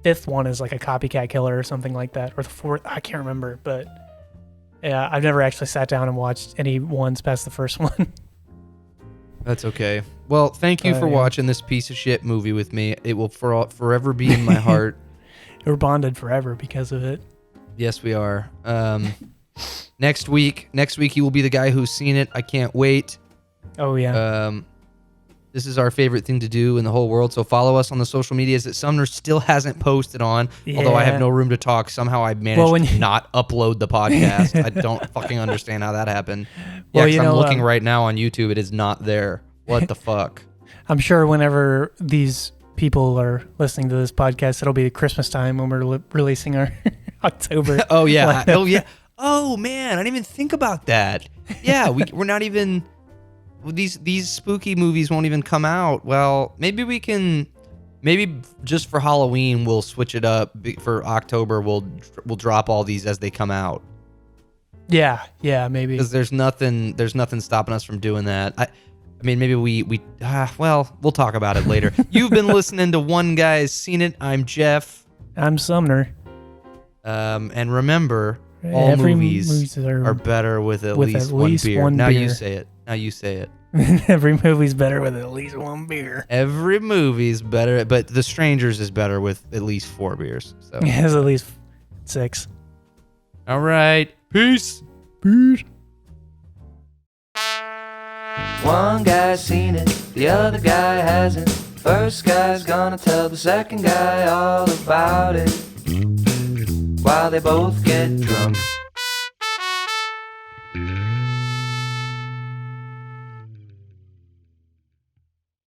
5th one is like a copycat killer or something like that, or the 4th, I can't remember, but yeah, I've never actually sat down and watched any ones past the first one. That's okay. Well, thank you for watching this piece of shit movie with me. It will forever be in my heart. We're bonded forever because of it. Yes, we are. Next week you will be the guy who's seen it. I can't wait. Oh yeah. This is our favorite thing to do in the whole world. So follow us on the social medias that Sumner still hasn't posted on. Yeah. Although I have no room to talk. Somehow I managed to not upload the podcast. I don't fucking understand how that happened. Yeah, I'm looking right now on YouTube. It is not there. What the fuck? I'm sure whenever these people are listening to this podcast, it'll be Christmas time when we're releasing our October. Oh yeah. lineup. Oh yeah. Oh man, I didn't even think about that. Yeah, we're not even these spooky movies won't even come out. Well, maybe just for Halloween we'll switch it up. For October we'll drop all these as they come out. Yeah, maybe. Because there's nothing stopping us from doing that. I mean, maybe we'll talk about it later. You've been listening to One Guy's Seen It. I'm Jeff. I'm Sumner. And remember, all movies are better with at least one beer. Now you say it. Every movie's better with at least one beer. Every movie's better, but The Strangers is better with at least 4 beers. So it has at least 6. All right. Peace. One guy's seen it, the other guy hasn't. First guy's gonna tell the second guy all about it while they both get drunk.